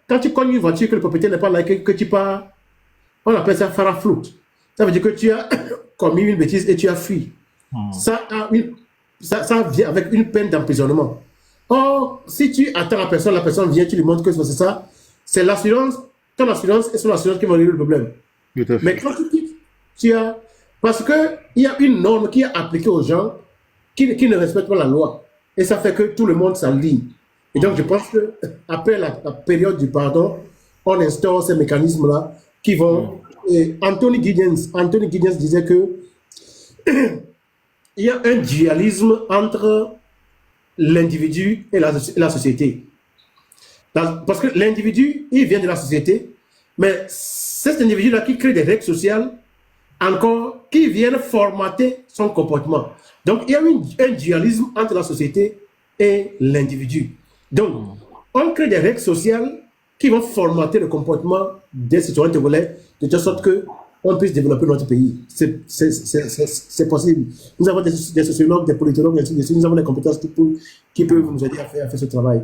quand tu cognes une voiture, que le propriétaire n'est pas là, que tu pars, on appelle ça farafloute. Ça veut dire que tu as commis une bêtise et tu as fui. Ça vient avec une peine d'emprisonnement. Or, si tu attends la personne vient, tu lui montres que c'est ça, c'est l'assurance, ton assurance et son assurance qui vont régler le problème. Mais quand tu quittes, parce qu'il y a une norme qui est appliquée aux gens qui ne respectent pas la loi. Et ça fait que tout le monde s'aligne. Et donc, je pense qu'après la période du pardon, on instaure ces mécanismes-là qui vont... Anthony Giddens disait que il y a un dualisme entre l'individu et la société. Parce que l'individu, il vient de la société, mais cet individu-là qui crée des règles sociales, encore, qui viennent formater son comportement. Donc, il y a un dualisme entre la société et l'individu. Donc, on crée des règles sociales qui vont formater le comportement des citoyens togolais de telle sorte qu'on puisse développer notre pays. C'est possible. Nous avons des sociologues, des politologues, nous avons des compétences qui peuvent nous aider à faire ce travail.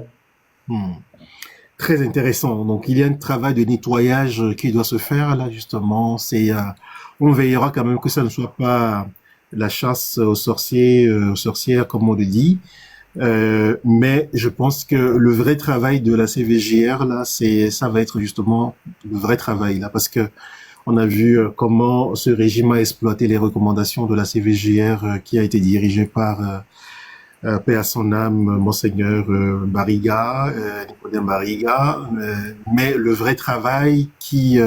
très intéressant. Donc, il y a un travail de nettoyage qui doit se faire là, justement. On veillera quand même que ça ne soit pas la chasse aux sorciers, aux sorcières, comme on le dit. Mais je pense que le vrai travail de la CVJR là, ça va être justement le vrai travail là, parce que on a vu comment ce régime a exploité les recommandations de la CVJR qui a été dirigée par paix à son âme, Monseigneur Barriga, Nicodème Barriga. Mais le vrai travail qui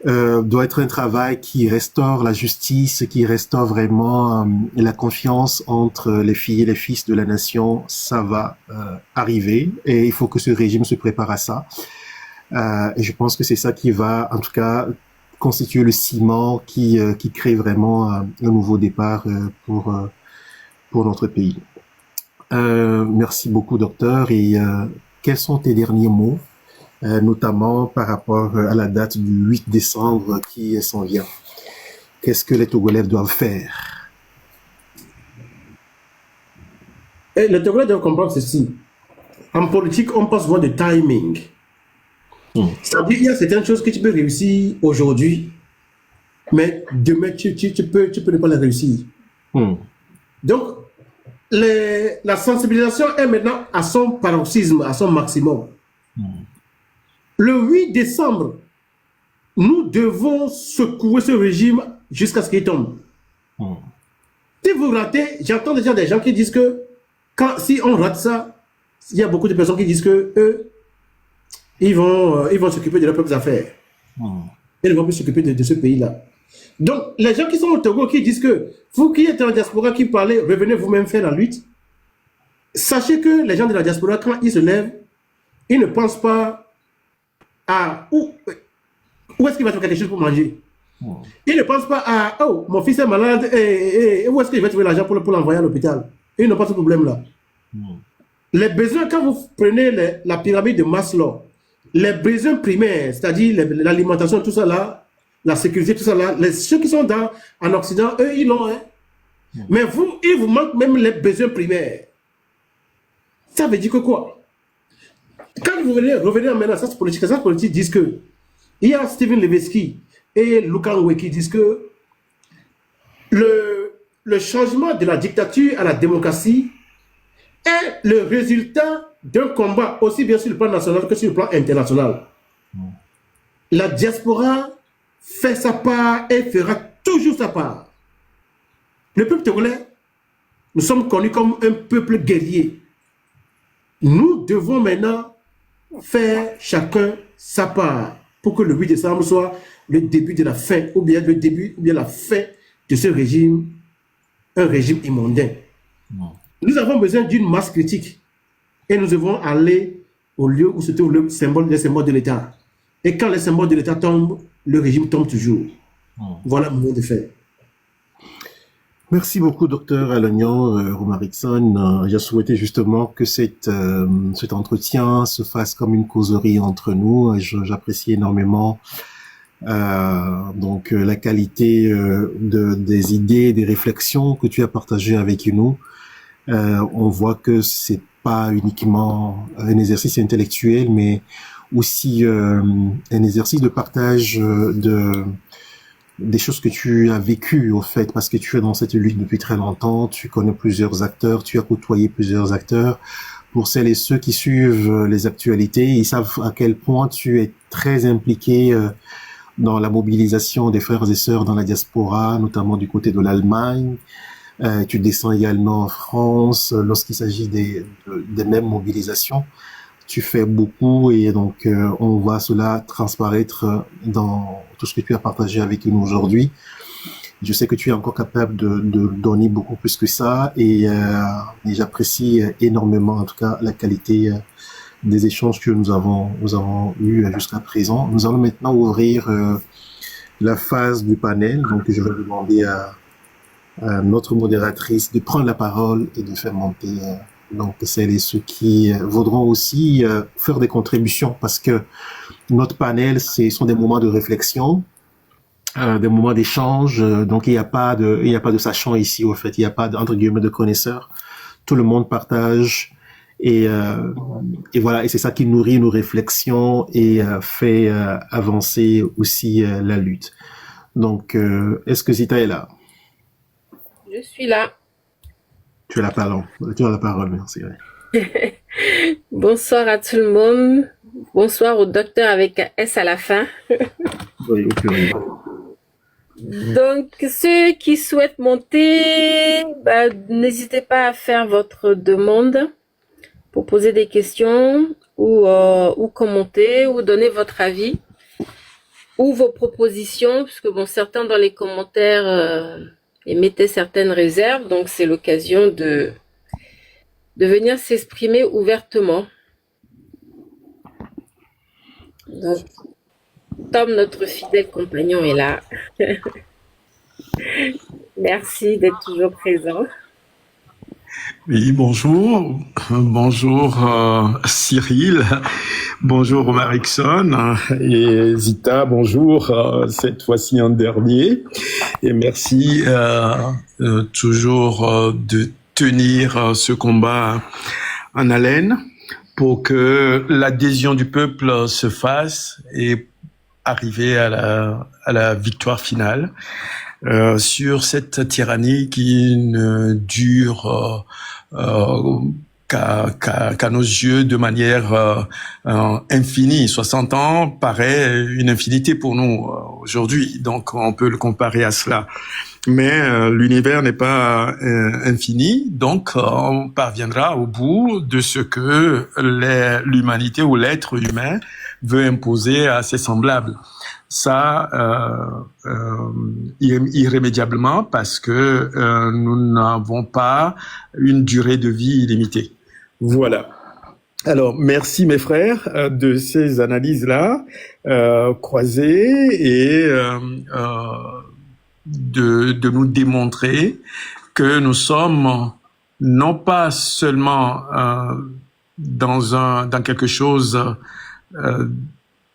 doit être un travail qui restaure la justice, qui restaure vraiment la confiance entre les filles et les fils de la nation. Ça va arriver et il faut que ce régime se prépare à ça. Et je pense que c'est ça qui va, en tout cas, constituer le ciment qui crée vraiment un nouveau départ pour notre pays. Merci beaucoup, docteur. Et quels sont tes derniers mots, notamment par rapport à la date du 8 décembre qui s'en vient? Qu'est-ce que les Togolais doivent faire? Et les Togolais doivent comprendre ceci. En politique, on passe souvent de timing. C'est-à-dire qu'il y a certaines choses que tu peux réussir aujourd'hui, mais demain, tu peux ne pas les réussir. Donc, la sensibilisation est maintenant à son paroxysme, à son maximum. Le 8 décembre, nous devons secouer ce régime jusqu'à ce qu'il tombe. Si vous ratez, j'entends déjà des gens qui disent que si on rate ça, il y a beaucoup de personnes qui disent que eux, ils vont s'occuper de leurs propres affaires. Ils ne vont plus s'occuper de ce pays-là. Donc, les gens qui sont au Togo, qui disent que vous qui êtes en diaspora, qui parlez, revenez vous-même faire la lutte, sachez que les gens de la diaspora, quand ils se lèvent, ils ne pensent pas à où est-ce qu'il va trouver quelque chose pour manger. Ils ne pensent pas à oh, mon fils est malade, et où est-ce qu'il va trouver l'argent pour l'envoyer à l'hôpital. Ils n'ont pas ce problème-là. Les besoins, quand vous prenez la pyramide de Maslow, les besoins primaires, c'est-à-dire l'alimentation, tout ça là, la sécurité, tout ça là, ceux qui sont en Occident, eux, ils l'ont. Mais vous, il vous manque même les besoins primaires. Ça veut dire que quoi? Quand vous revenez en maintenant, ça politique disent que il y a Steven Levesky et Lukangwe qui disent que le changement de la dictature à la démocratie est le résultat d'un combat aussi bien sur le plan national que sur le plan international. La diaspora fait sa part et fera toujours sa part. Le peuple togolais, nous sommes connus comme un peuple guerrier. Nous devons maintenant faire chacun sa part pour que le 8 décembre soit le début de la fin, ou bien le début, ou bien la fin de ce régime, un régime immondain. Nous avons besoin d'une masse critique et nous devons aller au lieu où se trouve les symboles de l'État. Et quand les symboles de l'État tombent, le régime tombe toujours. Voilà mon mot de faire. Merci beaucoup, docteur Alagnan Romarickson. J'ai souhaité justement que cet entretien se fasse comme une causerie entre nous. J'apprécie énormément donc la qualité des idées, des réflexions que tu as partagées avec nous. On voit que c'est pas uniquement un exercice intellectuel, mais aussi un exercice de partage des choses que tu as vécues, au fait, parce que tu es dans cette lutte depuis très longtemps, tu connais plusieurs acteurs, tu as côtoyé plusieurs acteurs. Pour celles et ceux qui suivent les actualités, ils savent à quel point tu es très impliqué dans la mobilisation des frères et sœurs dans la diaspora, notamment du côté de l'Allemagne. Tu descends également en France lorsqu'il s'agit des mêmes mobilisations. Tu fais beaucoup et donc on voit cela transparaître dans tout ce que tu as partagé avec nous aujourd'hui. Je sais que tu es encore capable de donner beaucoup plus que ça et j'apprécie énormément en tout cas la qualité des échanges que nous avons eu jusqu'à présent. Nous allons maintenant ouvrir la phase du panel, donc je vais demander à notre modératrice de prendre la parole et de faire monter donc celles et ceux qui voudront aussi faire des contributions, parce que notre panel, ce sont des moments de réflexion, des moments d'échange, donc il n'y a pas de sachant ici, au fait, il n'y a pas entre guillemets de connaisseurs. Tout le monde partage Et, voilà, et c'est ça qui nourrit nos réflexions et fait avancer aussi la lutte. Donc, est-ce que Zita est là? Je suis là. Tu as la parole, merci. Bonsoir à tout le monde. Bonsoir au docteur avec un S à la fin. Oui, au pluriel. Donc, ceux qui souhaitent monter, n'hésitez pas à faire votre demande pour poser des questions ou commenter ou donner votre avis ou vos propositions, puisque bon, certains dans les commentaires émettaient certaines réserves, donc c'est l'occasion de venir s'exprimer ouvertement. Donc, Tom, notre fidèle compagnon, est là. Merci d'être toujours présent. Oui, bonjour. Bonjour Cyril. Bonjour Omar Rickson et Zita. Bonjour cette fois-ci en dernier. Et merci toujours de tenir ce combat en haleine pour que l'adhésion du peuple se fasse et arriver à la victoire finale sur cette tyrannie qui ne dure qu'à nos yeux de manière infinie. 60 ans paraît une infinité pour nous aujourd'hui, donc on peut le comparer à cela. Mais l'univers n'est pas infini, donc on parviendra au bout de ce que l'humanité ou l'être humain veut imposer à ses semblables. Ça, irrémédiablement, parce que nous n'avons pas une durée de vie illimitée. Voilà. Alors, merci mes frères de ces analyses-là croisées et de nous démontrer que nous sommes non pas seulement dans quelque chose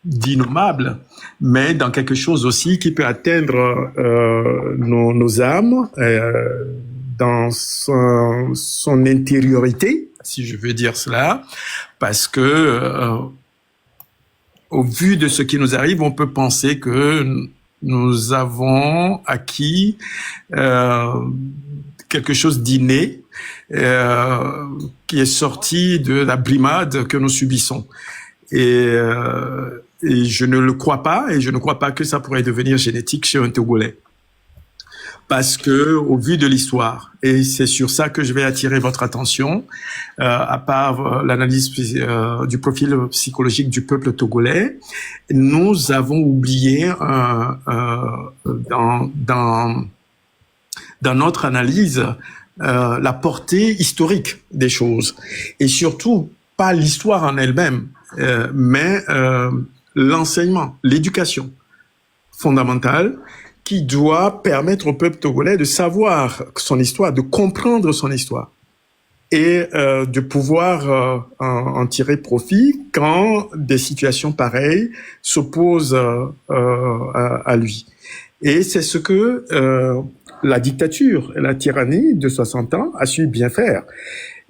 d'innommable, mais dans quelque chose aussi qui peut atteindre nos âmes dans son intériorité, si je veux dire cela, parce que au vu de ce qui nous arrive, on peut penser que nous avons acquis quelque chose d'inné qui est sorti de la brimade que nous subissons. Et je ne le crois pas, et je ne crois pas que ça pourrait devenir génétique chez un Togolais. Parce que, au vu de l'histoire, et c'est sur ça que je vais attirer votre attention, à part l'analyse du profil psychologique du peuple togolais, nous avons oublié dans notre analyse la portée historique des choses, et surtout pas l'histoire en elle-même, mais l'enseignement, l'éducation fondamentale qui doit permettre au peuple togolais de savoir son histoire, de comprendre son histoire et de pouvoir en tirer profit quand des situations pareilles s'opposent à lui. Et c'est ce que la dictature et la tyrannie de 60 ans a su bien faire.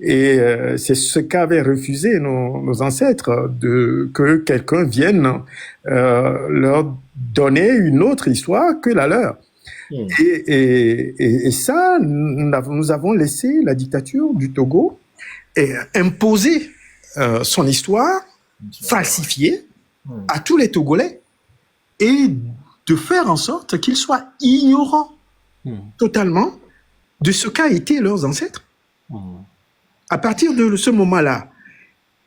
Et c'est ce qu'avaient refusé nos ancêtres, que quelqu'un vienne leur donner une autre histoire que la leur. Et ça, nous avons laissé la dictature du Togo imposer son histoire falsifiée à tous les Togolais et de faire en sorte qu'ils soient ignorants totalement de ce qu'a été leurs ancêtres. À partir de ce moment-là,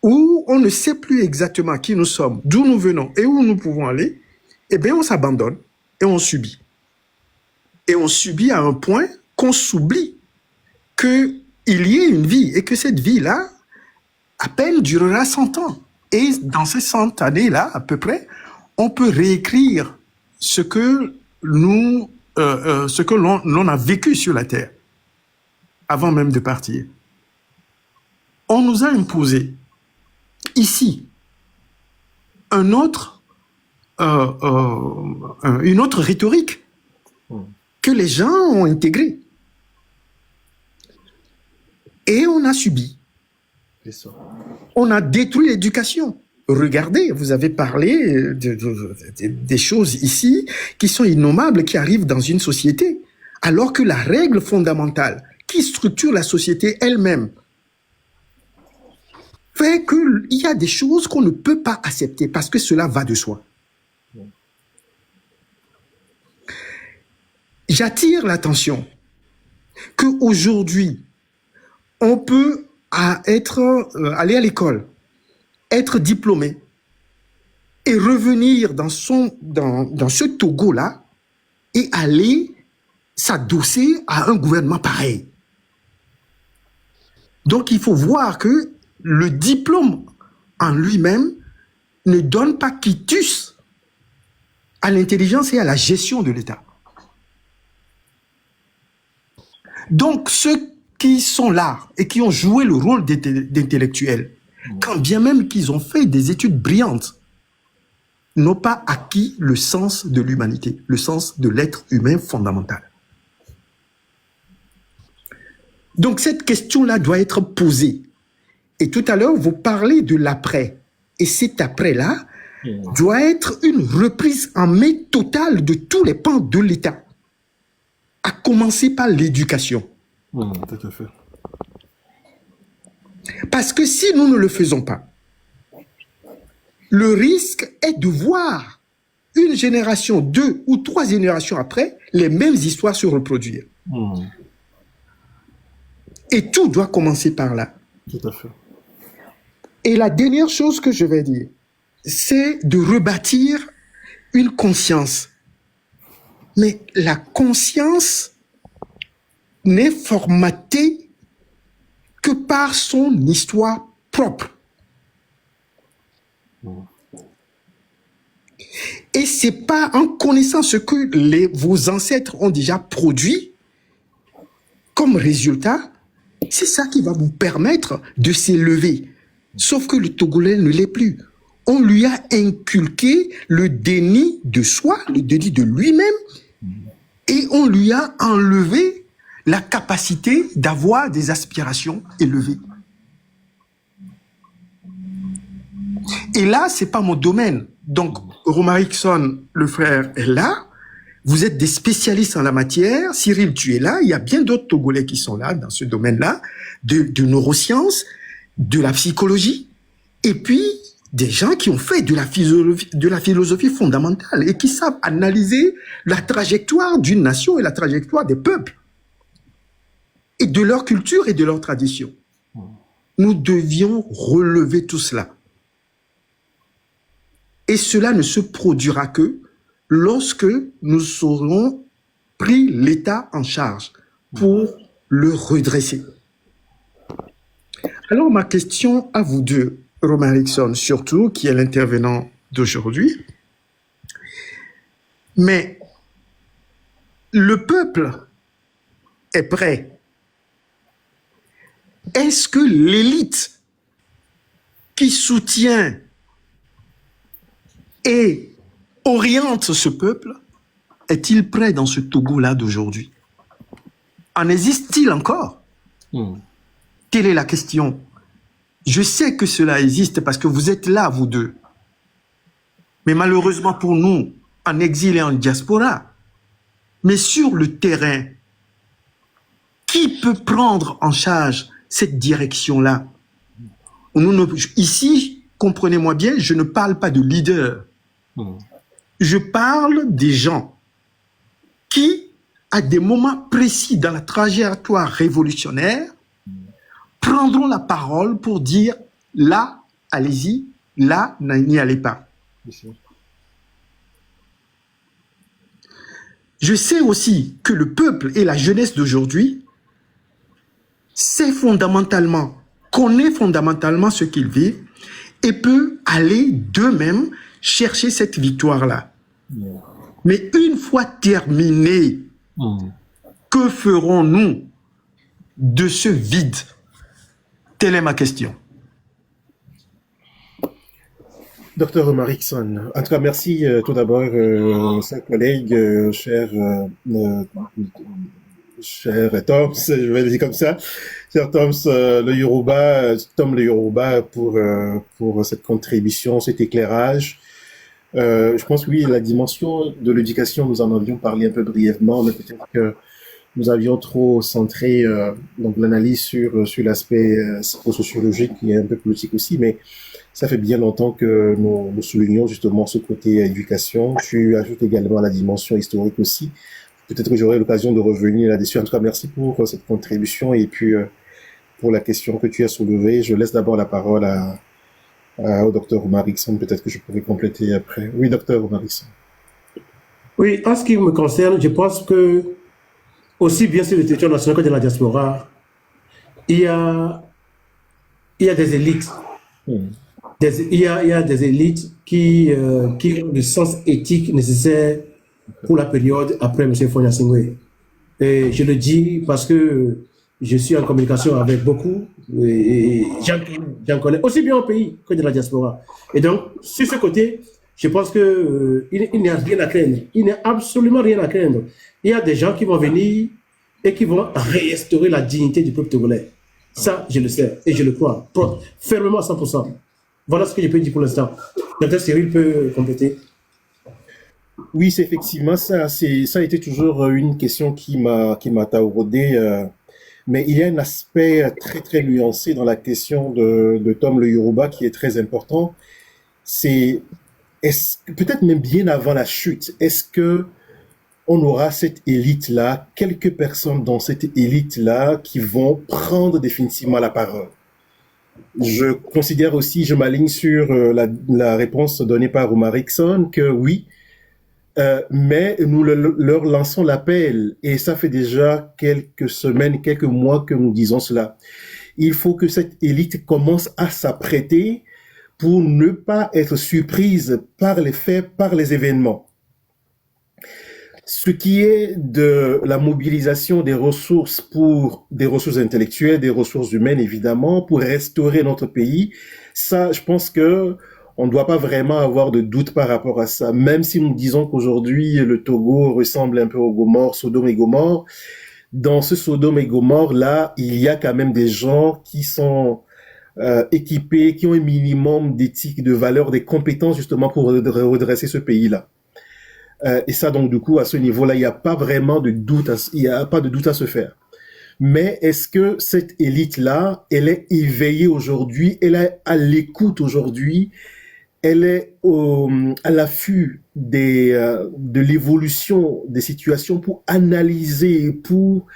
où on ne sait plus exactement qui nous sommes, d'où nous venons et où nous pouvons aller, eh bien, on s'abandonne et on subit. Et on subit à un point qu'on s'oublie qu'il y ait une vie et que cette vie-là, à peine durera 100 ans. Et dans ces 100 années-là, à peu près, on peut réécrire ce que l'on a vécu sur la Terre, avant même de partir. On nous a imposé ici une autre rhétorique que les gens ont intégrée. Et on a subi. C'est ça. On a détruit l'éducation. Regardez, vous avez parlé des choses ici qui sont innommables, qui arrivent dans une société, alors que la règle fondamentale qui structure la société elle-même fait qu'il y a des choses qu'on ne peut pas accepter parce que cela va de soi. J'attire l'attention qu'aujourd'hui, on peut aller à l'école, être diplômé et revenir dans ce Togo-là et aller s'adosser à un gouvernement pareil. Donc, il faut voir que le diplôme en lui-même ne donne pas quitus à l'intelligence et à la gestion de l'État. Donc, ceux qui sont là et qui ont joué le rôle d'intellectuels, quand bien même qu'ils ont fait des études brillantes, n'ont pas acquis le sens de l'humanité, le sens de l'être humain fondamental. Donc, cette question-là doit être posée. Et tout à l'heure, vous parlez de l'après. Et cet après-là doit être une reprise en main totale de tous les pans de l'État, à commencer par l'éducation. Tout à fait. Parce que si nous ne le faisons pas, le risque est de voir une génération, 2 ou 3 générations après, les mêmes histoires se reproduire. Et tout doit commencer par là. Tout à fait. Et la dernière chose que je vais dire, c'est de rebâtir une conscience. Mais la conscience n'est formatée que par son histoire propre. Et c'est pas en connaissant ce que vos ancêtres ont déjà produit comme résultat, c'est ça qui va vous permettre de s'élever. Sauf que le Togolais ne l'est plus. On lui a inculqué le déni de soi, le déni de lui-même, et on lui a enlevé la capacité d'avoir des aspirations élevées. Et là, c'est pas mon domaine. Donc, Romarickson, le frère, est là. Vous êtes des spécialistes en la matière. Cyril, tu es là. Il y a bien d'autres Togolais qui sont là, dans ce domaine-là, de neurosciences, de la psychologie, et puis des gens qui ont fait de la philosophie fondamentale et qui savent analyser la trajectoire d'une nation et la trajectoire des peuples, et de leur culture et de leur tradition. Nous devions relever tout cela. Et cela ne se produira que lorsque nous aurons pris l'État en charge pour le redresser. Alors, ma question à vous deux, Romarickson surtout, qui est l'intervenant d'aujourd'hui. Mais le peuple est prêt. Est-ce que l'élite qui soutient et oriente ce peuple est-il prêt dans ce Togo-là d'aujourd'hui? En existe-t-il encore? Quelle est la question? Je sais que cela existe parce que vous êtes là, vous deux. Mais malheureusement pour nous, en exil et en diaspora, mais sur le terrain, qui peut prendre en charge cette direction-là? Ici, comprenez-moi bien, je ne parle pas de leader. Je parle des gens qui, à des moments précis dans la trajectoire révolutionnaire, prendront la parole pour dire là, allez-y, là, n'y allez pas. Je sais aussi que le peuple et la jeunesse d'aujourd'hui sait fondamentalement, connaît fondamentalement ce qu'ils vivent et peut aller d'eux-mêmes chercher cette victoire-là. Mais une fois terminé, que ferons-nous de ce vide? Telle est ma question. Docteur Romarickson, en tout cas, merci tout d'abord, chers collègues, chers cher Tom, je vais le dire comme ça, cher Tom, Tom le Yoruba pour cette contribution, cet éclairage. Je pense oui, la dimension de l'éducation, nous en avions parlé un peu brièvement, mais peut-être que nous avions trop centré donc l'analyse sur l'aspect psychosociologique qui est un peu politique aussi, mais ça fait bien longtemps que nous soulignons justement ce côté éducation. Tu ajoutes également la dimension historique aussi. Peut-être que j'aurai l'occasion de revenir là-dessus. En tout cas, merci pour cette contribution et puis pour la question que tu as soulevée. Je laisse d'abord la parole au docteur Omar Rickson. Peut-être que je pourrai compléter après. Oui, docteur Omar Rickson. Oui, en ce qui me concerne, je pense que aussi bien sur le territoire national que de la diaspora, il y a des élites. Il y a des élites qui ont le sens éthique nécessaire pour la période après M. Fonia Singwe. Et je le dis parce que je suis en communication avec beaucoup et j'en connais aussi bien au pays que de la diaspora. Et donc, sur ce côté, je pense qu'il n'y a rien à craindre. Il n'y a absolument rien à craindre. Il y a des gens qui vont venir et qui vont restaurer la dignité du peuple togolais. Ça, je le sais et je le crois fermement à 100%. Voilà ce que je peux dire pour l'instant. Dr. Cyril peut compléter. Oui, c'est effectivement ça. Ça a été toujours une question qui m'a taraudé. Mais il y a un aspect très très nuancé dans la question de Tom le Yoruba qui est très important. C'est peut-être même bien avant la chute. Est-ce que on aura cette élite-là, quelques personnes dans cette élite-là qui vont prendre définitivement la parole? Je considère aussi, je m'aligne sur la réponse donnée par Omar Rickson, que oui, mais nous leur lançons l'appel, et ça fait déjà quelques semaines, quelques mois que nous disons cela. Il faut que cette élite commence à s'apprêter pour ne pas être surprise par les faits, par les événements. Ce qui est de la mobilisation des ressources des ressources intellectuelles, des ressources humaines, évidemment, pour restaurer notre pays, ça, je pense que on ne doit pas vraiment avoir de doute par rapport à ça. Même si nous disons qu'aujourd'hui, le Togo ressemble un peu au Gomorrhe, Sodome et Gomorrhe, dans ce Sodome et Gomorrhe-là, il y a quand même des gens qui sont équipés, qui ont un minimum d'éthique, de valeur, des compétences justement pour redresser ce pays-là. Et ça, donc, du coup, à ce niveau-là, il n'y a pas vraiment de doute, il n'y a pas de doute à se faire. Mais est-ce que cette élite-là, elle est éveillée aujourd'hui, elle est à l'écoute aujourd'hui, elle est à l'affût de l'évolution des situations pour analyser, pour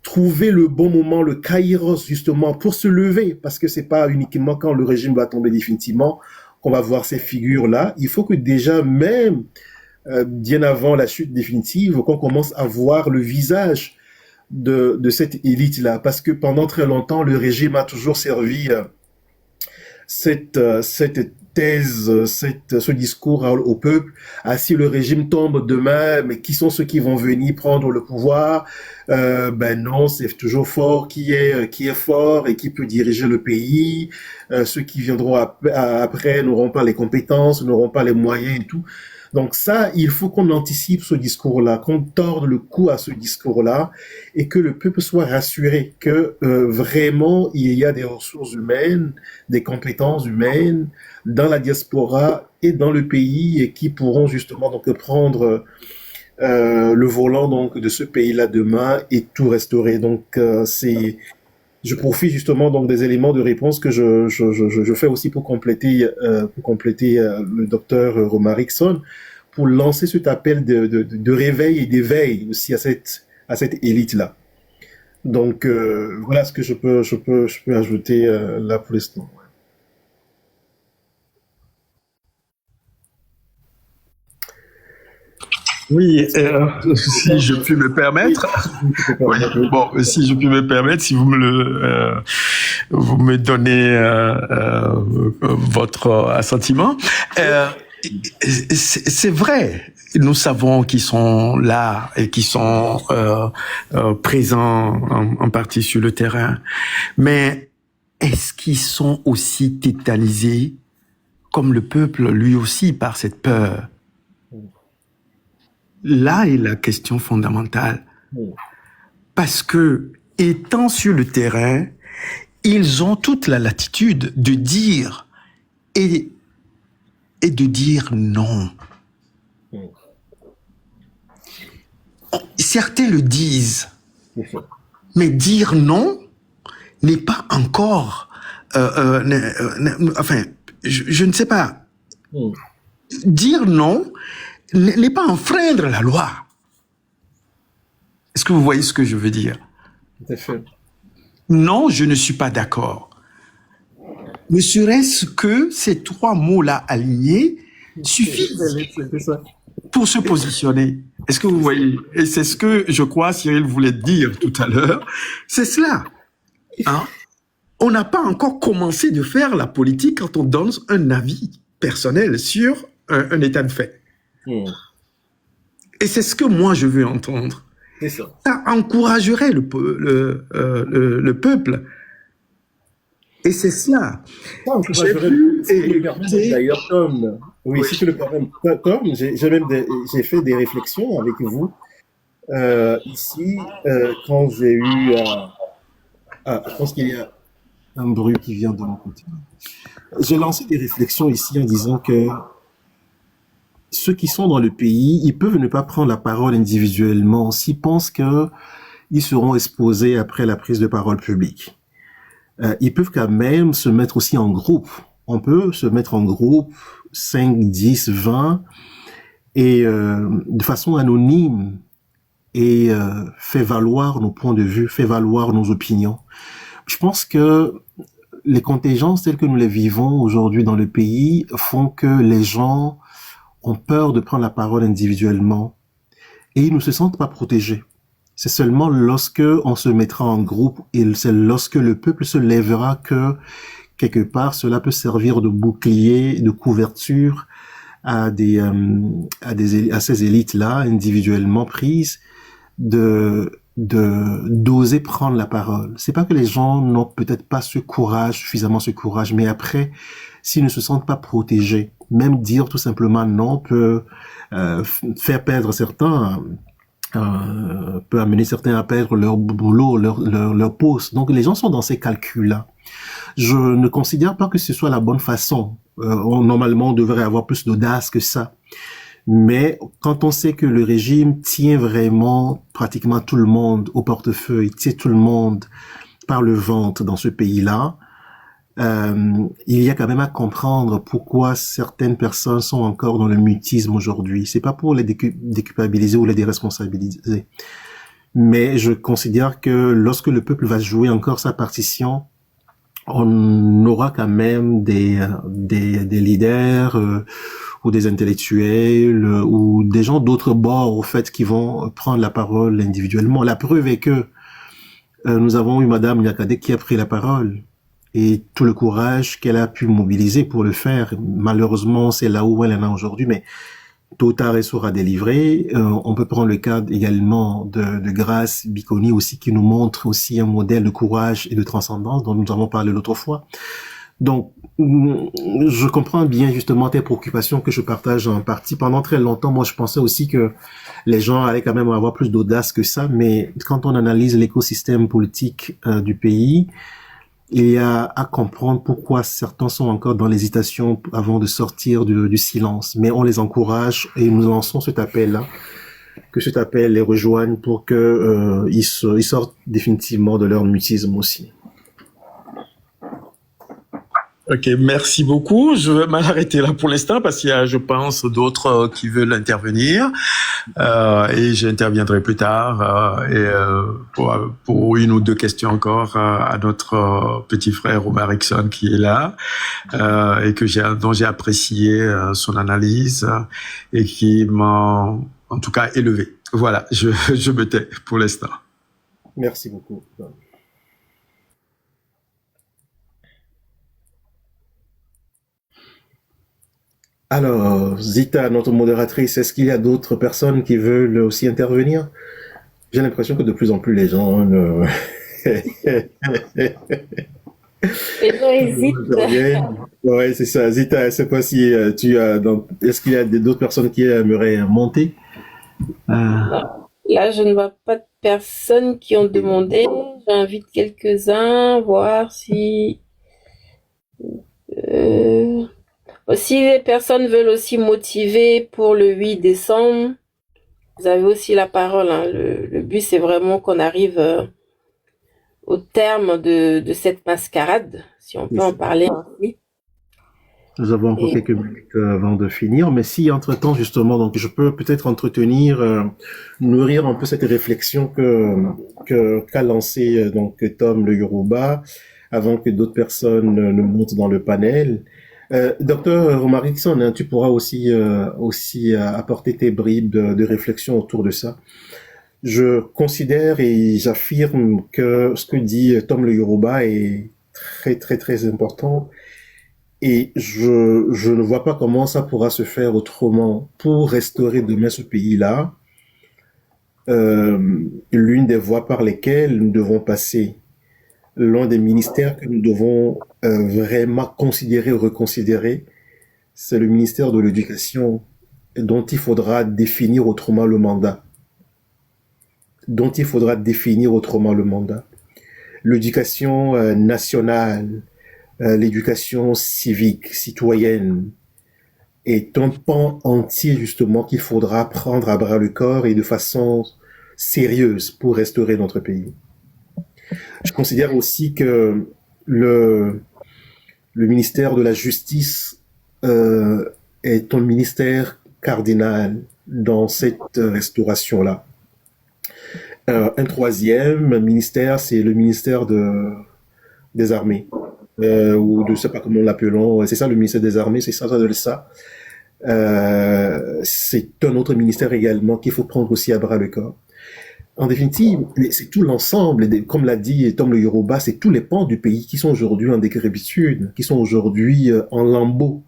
trouver le bon moment, le kairos, justement, pour se lever, parce que c'est pas uniquement quand le régime va tomber définitivement qu'on va voir ces figures-là. Il faut que déjà, même bien avant la chute définitive, qu'on commence à voir le visage de cette élite-là, parce que pendant très longtemps, le régime a toujours servi cette thèse, ce discours au peuple. Ah, si le régime tombe demain, mais qui sont ceux qui vont venir prendre le pouvoir? Ben non, c'est toujours fort qui est fort et qui peut diriger le pays. Ceux qui viendront après n'auront pas les compétences, n'auront pas les moyens et tout. Donc ça, il faut qu'on anticipe ce discours-là, qu'on torde le cou à ce discours-là et que le peuple soit rassuré que vraiment il y a des ressources humaines, des compétences humaines dans la diaspora et dans le pays et qui pourront justement donc prendre le volant donc de ce pays-là demain et tout restaurer. Donc je profite justement donc des éléments de réponse que je fais aussi pour compléter le docteur Omar Rickson, pour lancer cet appel de réveil et d'éveil aussi à cette élite là. Donc voilà ce que je peux ajouter là pour l'instant. Oui, si je puis me permettre. Oui, bon, si je puis me permettre, si vous me donnez votre assentiment. C'est vrai, nous savons qu'ils sont là et qu'ils sont présents en partie sur le terrain, mais est-ce qu'ils sont aussi tétanisés comme le peuple lui aussi par cette peur? Là est la question fondamentale. parce que, étant sur le terrain, ils ont toute la latitude de dire et de dire non. Certains le disent, mais dire non n'est pas encore, enfin, je ne sais pas. Dire non n'est pas enfreindre la loi. Est-ce que vous voyez ce que je veux dire? Tout à fait. Non, je ne suis pas d'accord. Ne serait-ce que ces trois mots-là alignés suffisent pour se positionner. Est-ce que vous voyez? Et c'est ce que je crois Cyril voulait dire tout à l'heure. C'est cela. Hein? On n'a pas encore commencé de faire la politique quand on donne un avis personnel sur un état de fait. Et c'est ce que moi je veux entendre. C'est ça. Ça encouragerait le peuple. Et c'est cela. Ça encouragerait d'ailleurs, comme, oui, si tu le permets, comme j'ai fait des réflexions avec vous ici quand j'ai eu je pense qu'il y a un bruit qui vient de mon côté. J'ai lancé des réflexions ici en disant que ceux qui sont dans le pays, ils peuvent ne pas prendre la parole individuellement s'ils pensent que ils seront exposés après la prise de parole publique. Ils peuvent quand même se mettre aussi en groupe. On peut se mettre en groupe, 5, 10, 20, et de façon anonyme, et fait valoir nos points de vue, fait valoir nos opinions. Je pense que les contingences telles que nous les vivons aujourd'hui dans le pays font que les gens ont peur de prendre la parole individuellement et ils ne se sentent pas protégés. C'est seulement lorsque on se mettra en groupe et c'est lorsque le peuple se lèvera que quelque part cela peut servir de bouclier, de couverture à ces élites-là individuellement prises d'oser prendre la parole. C'est pas que les gens n'ont peut-être pas suffisamment ce courage, mais après, s'ils ne se sentent pas protégés, même dire tout simplement non peut faire perdre certains, peut amener certains à perdre leur boulot, leur poste. Donc les gens sont dans ces calculs-là. Je ne considère pas que ce soit la bonne façon. Normalement, on devrait avoir plus d'audace que ça. Mais quand on sait que le régime tient vraiment pratiquement tout le monde au portefeuille, tient tout le monde par le ventre dans ce pays-là, il y a quand même à comprendre pourquoi certaines personnes sont encore dans le mutisme aujourd'hui. C'est pas pour les déculpabiliser ou les déresponsabiliser. Mais je considère que lorsque le peuple va jouer encore sa partition, on aura quand même des leaders ou des intellectuels ou des gens d'autres bords au fait qui vont prendre la parole individuellement. La preuve est que nous avons eu Madame Nyakade qui a pris la parole et tout le courage qu'elle a pu mobiliser pour le faire. Malheureusement, c'est là où elle en a aujourd'hui, mais tôt ou tard, elle sera délivrée. On peut prendre le cas également de Grace Bikoni aussi, qui nous montre aussi un modèle de courage et de transcendance dont nous avons parlé l'autre fois. Donc, je comprends bien justement tes préoccupations que je partage en partie. Pendant très longtemps, moi, je pensais aussi que les gens allaient quand même avoir plus d'audace que ça, mais quand on analyse l'écosystème politique du pays, il y a à comprendre pourquoi certains sont encore dans l'hésitation avant de sortir du silence. Mais on les encourage et nous lançons cet appel-là, que cet appel les rejoigne pour que ils sortent définitivement de leur mutisme aussi. Ok, merci beaucoup. Je vais m'arrêter là pour l'instant parce qu'il y a, je pense, d'autres qui veulent intervenir et j'interviendrai plus tard pour une ou deux questions encore à notre petit frère Omar Rickson qui est là et dont j'ai apprécié son analyse et qui m'a en tout cas élevé. Voilà, je me tais pour l'instant. Merci beaucoup. Alors, Zita, notre modératrice, est-ce qu'il y a d'autres personnes qui veulent aussi intervenir? J'ai l'impression que de plus en plus les gens... Les gens hésitent. Ouais, c'est ça. Zita, je sais pas si tu as... Est-ce qu'il y a d'autres personnes qui aimeraient monter? Il Là, je ne vois pas de personnes qui ont demandé. J'invite quelques-uns, voir si... Si les personnes veulent aussi motiver pour le 8 décembre, vous avez aussi la parole. Hein. Le but, c'est vraiment qu'on arrive au terme de cette mascarade, si on peut en parler ainsi. Nous avons encore quelques minutes avant de finir, mais si entre-temps, justement, donc je peux peut-être entretenir, nourrir un peu cette réflexion qu'a lancé donc Tom le Yoruba, avant que d'autres personnes ne montent dans le panel. Docteur Romarickson, hein, tu pourras aussi apporter tes bribes de réflexion autour de ça. Je considère et j'affirme que ce que dit Tom le Yoruba est très très très important. Et je ne vois pas comment ça pourra se faire autrement pour restaurer demain ce pays-là. L'une des voies par lesquelles nous devons passer, l'un des ministères que nous devons vraiment considérer, reconsidérer, c'est le ministère de l'Éducation, dont il faudra définir autrement le mandat. L'éducation nationale, l'éducation civique, citoyenne, est un pan entier justement qu'il faudra prendre à bras le corps et de façon sérieuse pour restaurer notre pays. Je considère aussi que le ministère de la Justice est un ministère cardinal dans cette restauration-là. Un troisième ministère, c'est le ministère des Armées. Ou de je sais pas comment l'appelons, c'est ça le ministère des Armées, c'est ça. C'est un autre ministère également qu'il faut prendre aussi à bras le corps. En définitive, c'est tout l'ensemble, comme l'a dit Tom le Yoruba, c'est tous les pans du pays qui sont aujourd'hui en décrépitude, qui sont aujourd'hui en lambeaux.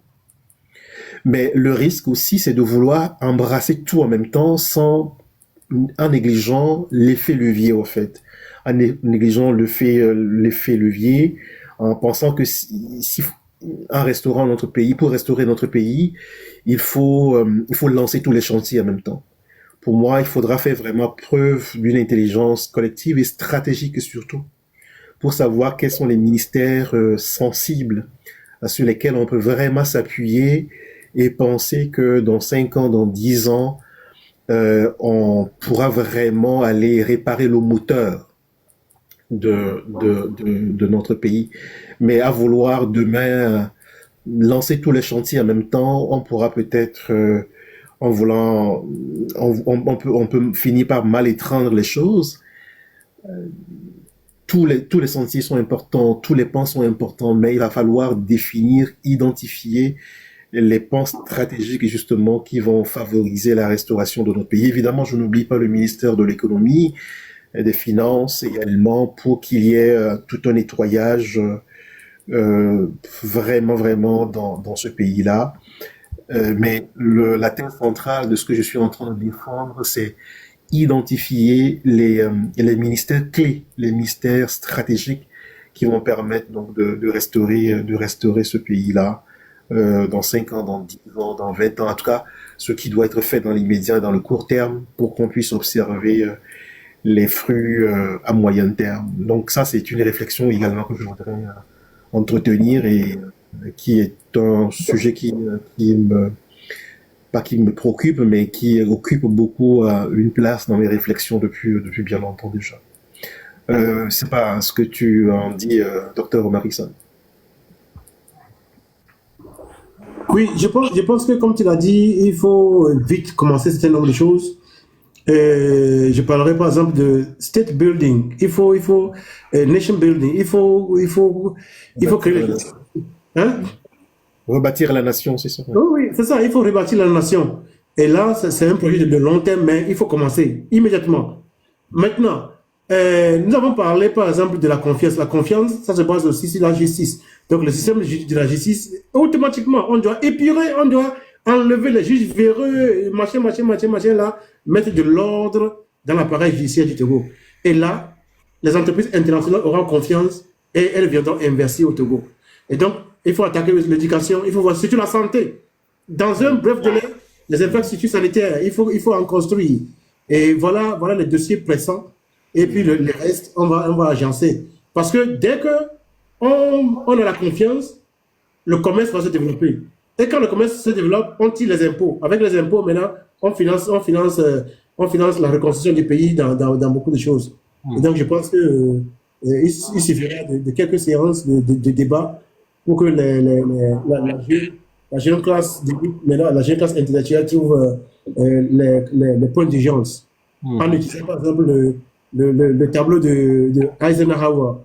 Mais le risque aussi, c'est de vouloir embrasser tout en même temps en négligeant l'effet levier, au fait. En négligeant l'effet levier, en pensant que en restaurant notre pays, pour restaurer notre pays, il faut lancer tous les chantiers en même temps. Pour moi, il faudra faire vraiment preuve d'une intelligence collective et stratégique surtout, pour savoir quels sont les ministères sensibles sur lesquels on peut vraiment s'appuyer et penser que dans 5 ans, dans 10 ans, on pourra vraiment aller réparer le moteur de notre pays. Mais à vouloir demain lancer tous les chantiers en même temps, on pourra peut-être en voulant, on peut finir par mal étreindre les choses. Tous les sentiers sont importants, tous les pans sont importants, mais il va falloir définir, identifier les pans stratégiques justement qui vont favoriser la restauration de notre pays. Évidemment, je n'oublie pas le ministère de l'économie, des finances également, pour qu'il y ait tout un nettoyage vraiment dans ce pays-là. Mais la thème centrale de ce que je suis en train de défendre, c'est identifier les ministères clés, les ministères stratégiques qui vont permettre donc de restaurer ce pays-là dans 5 ans, dans 10 ans, dans 20 ans, en tout cas, ce qui doit être fait dans l'immédiat et dans le court terme pour qu'on puisse observer les fruits à moyen terme. Donc ça, c'est une réflexion également que je voudrais entretenir et qui est un sujet qui me préoccupe, mais qui occupe beaucoup une place dans mes réflexions depuis bien longtemps déjà. C'est pas ce que tu en dis, Dr. Romarickson. Oui, je pense que comme tu l'as dit, il faut vite commencer un certain nombre de choses. Je parlerai par exemple de state building, il faut nation building, il faut créer hein? Rebâtir la nation, c'est ça. Oui, c'est ça, il faut rebâtir la nation. Et là, c'est un projet de long terme, mais il faut commencer immédiatement. Maintenant, nous avons parlé par exemple de la confiance. La confiance, ça se base aussi sur la justice. Donc le système de la justice, automatiquement, on doit épurer, on doit enlever les juges véreux, machin là, mettre de l'ordre dans l'appareil judiciaire du Togo. Et là, les entreprises internationales auront confiance et elles viendront investir au Togo. Et donc, il faut attaquer l'éducation, il faut voir surtout la santé. Dans un bref délai, les infrastructures sanitaires, il faut en construire. Et voilà les dossiers pressants. Et puis les restes, on va agencer. Parce que dès que on a la confiance, le commerce va se développer. Et quand le commerce se développe, on tire les impôts. Avec les impôts, maintenant, on finance la reconstruction du pays dans beaucoup de choses. Et donc, je pense que il suffira de quelques séances de débat pour que la jeune classe, la jeune classe intellectuelle trouve les points d'urgence. En utilisant, par exemple, le tableau de Eisenhower.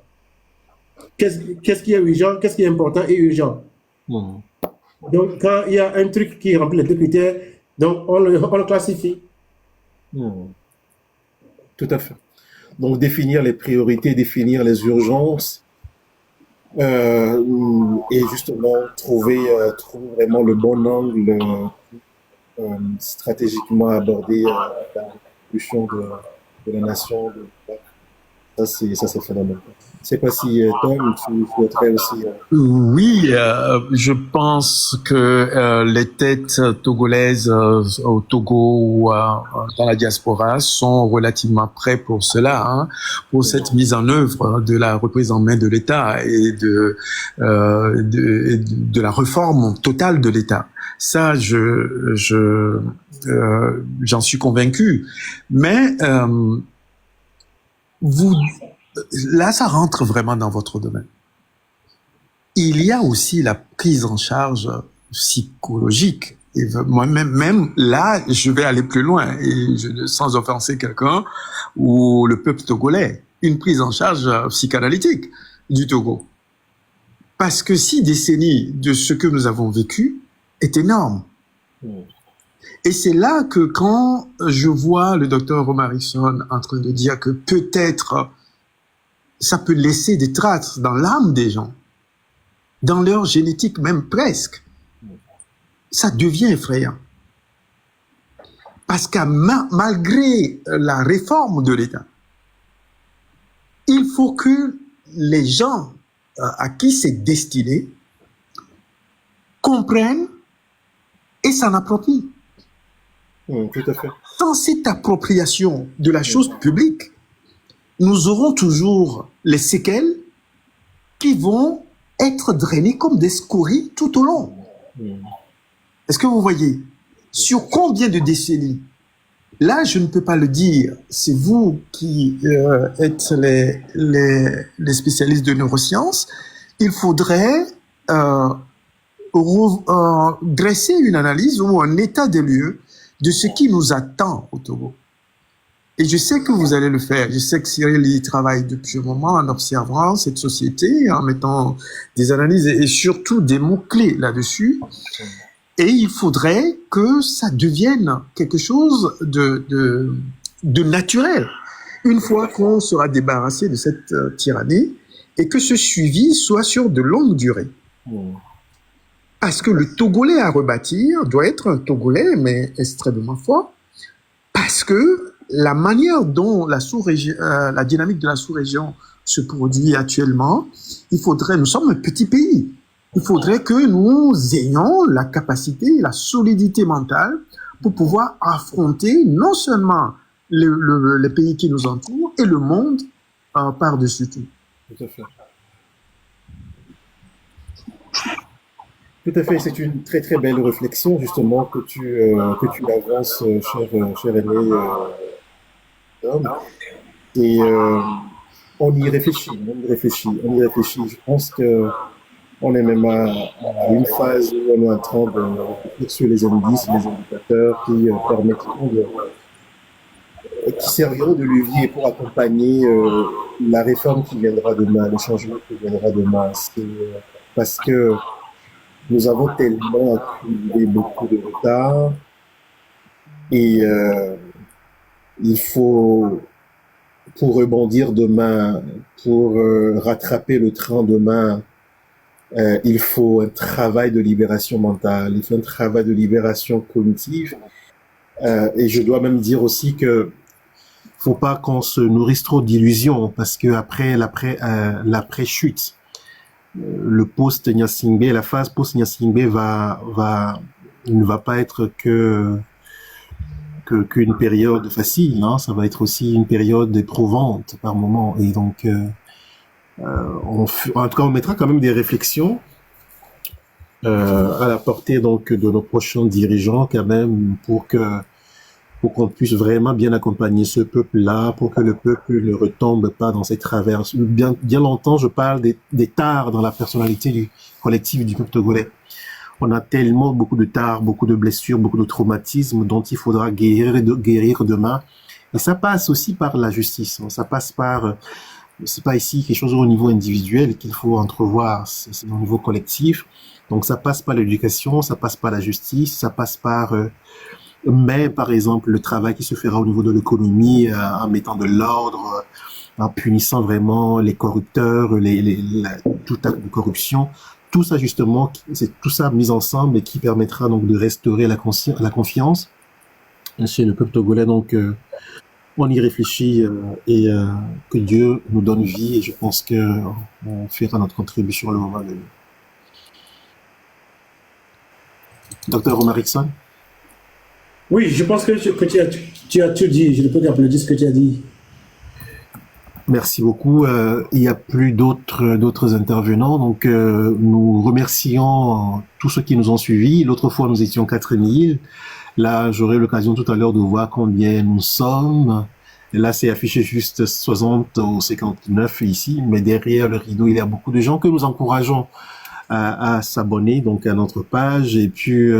Qu'est-ce qui est urgent, qu'est-ce qui est important et urgent. Donc, quand il y a un truc qui remplit les deux critères, donc on le classifie. Tout à fait. Donc, définir les priorités, définir les urgences, et justement trouver vraiment le bon angle stratégiquement aborder la distribution de la nation. Ça, c'est phénoménal. Je ne sais pas si Tom, tu souhaiterais aussi. Oui, je pense que les têtes togolaises au Togo ou dans la diaspora sont relativement prêts pour cela, hein, pour cette mise en œuvre de la reprise en main de l'État et de la réforme totale de l'État. Ça, j'en suis convaincu. Mais là, ça rentre vraiment dans votre domaine. Il y a aussi la prise en charge psychologique. Et même là, je vais aller plus loin, et sans offenser quelqu'un, ou le peuple togolais, une prise en charge psychanalytique du Togo. Parce que 6 décennies de ce que nous avons vécu est énorme. Et c'est là que quand je vois le docteur Romarison en train de dire que peut-être ça peut laisser des traces dans l'âme des gens, dans leur génétique même presque, ça devient effrayant. Parce que malgré la réforme de l'État, il faut que les gens à qui c'est destiné comprennent et s'en approprient. Tout à fait. Dans cette appropriation de la chose publique, nous aurons toujours les séquelles qui vont être drainées comme des scories tout au long. Est-ce que vous voyez? Sur combien de décennies? Là, je ne peux pas le dire. C'est vous qui êtes les spécialistes de neurosciences. Il faudrait dresser une analyse ou un état des lieux de ce qui nous attend au Togo. Et je sais que vous allez le faire. Je sais que Cyril y travaille depuis un moment en observant cette société, en mettant des analyses et surtout des mots-clés là-dessus. Et il faudrait que ça devienne quelque chose de naturel. Une fois qu'on sera débarrassé de cette tyrannie et que ce suivi soit sur de longue durée. Parce que le Togolais à rebâtir doit être un Togolais, mais extrêmement fort, parce que la manière dont la dynamique de la sous-région se produit actuellement, nous sommes un petit pays. Il faudrait que nous ayons la capacité, la solidité mentale pour pouvoir affronter non seulement les pays qui nous entourent et le monde par-dessus tout. Tout à fait. Tout à fait, c'est une très très belle réflexion justement que tu avances, cher aîné Tom. Et on y réfléchit. Je pense que on est même à une phase où on est en train de réfléchir sur les indices, les indicateurs qui permettront qui serviront de levier pour accompagner la réforme qui viendra demain, le changement qui viendra demain. C'est parce que nous avons tellement accumulé beaucoup de retard et il faut, pour rebondir demain, pour rattraper le train demain, il faut un travail de libération mentale, il faut un travail de libération cognitive. Et je dois même dire aussi que faut pas qu'on se nourrisse trop d'illusions, parce que après l'après-chute, le post-Gnassingbé, la phase post-Gnassingbé ne va pas être que qu'une période facile, hein. Ça va être aussi une période éprouvante par moment. Et donc, en tout cas, on mettra quand même des réflexions à la portée donc de nos prochains dirigeants quand même pour qu'on puisse vraiment bien accompagner ce peuple-là, pour que le peuple ne retombe pas dans ces travers. Bien longtemps, je parle des tares dans la personnalité du collectif du peuple togolais. On a tellement beaucoup de tares, beaucoup de blessures, beaucoup de traumatismes dont il faudra guérir demain. Et ça passe aussi par la justice. Ça passe par, c'est pas ici quelque chose au niveau individuel qu'il faut entrevoir, c'est au niveau collectif. Donc ça passe par l'éducation, ça passe par la justice, ça passe par mais par exemple le travail qui se fera au niveau de l'économie en mettant de l'ordre, en punissant vraiment les corrupteurs, tout acte de corruption, tout ça justement, c'est tout ça mis ensemble et qui permettra donc de restaurer la confiance chez le peuple togolais. Donc on y réfléchit et que Dieu nous donne vie et je pense que on fera notre contribution le moment venu. Docteur Romarickson. Oui, je pense que tu as tout dit. Je ne peux qu'applaudir ce que tu as dit. Merci beaucoup. Il n'y a plus d'autres intervenants. Donc, nous remercions tous ceux qui nous ont suivis. L'autre fois, nous étions 4000. Là, j'aurai l'occasion tout à l'heure de voir combien nous sommes. Et là, c'est affiché juste 60 ou 59 ici. Mais derrière le rideau, il y a beaucoup de gens que nous encourageons à s'abonner donc à notre page et puis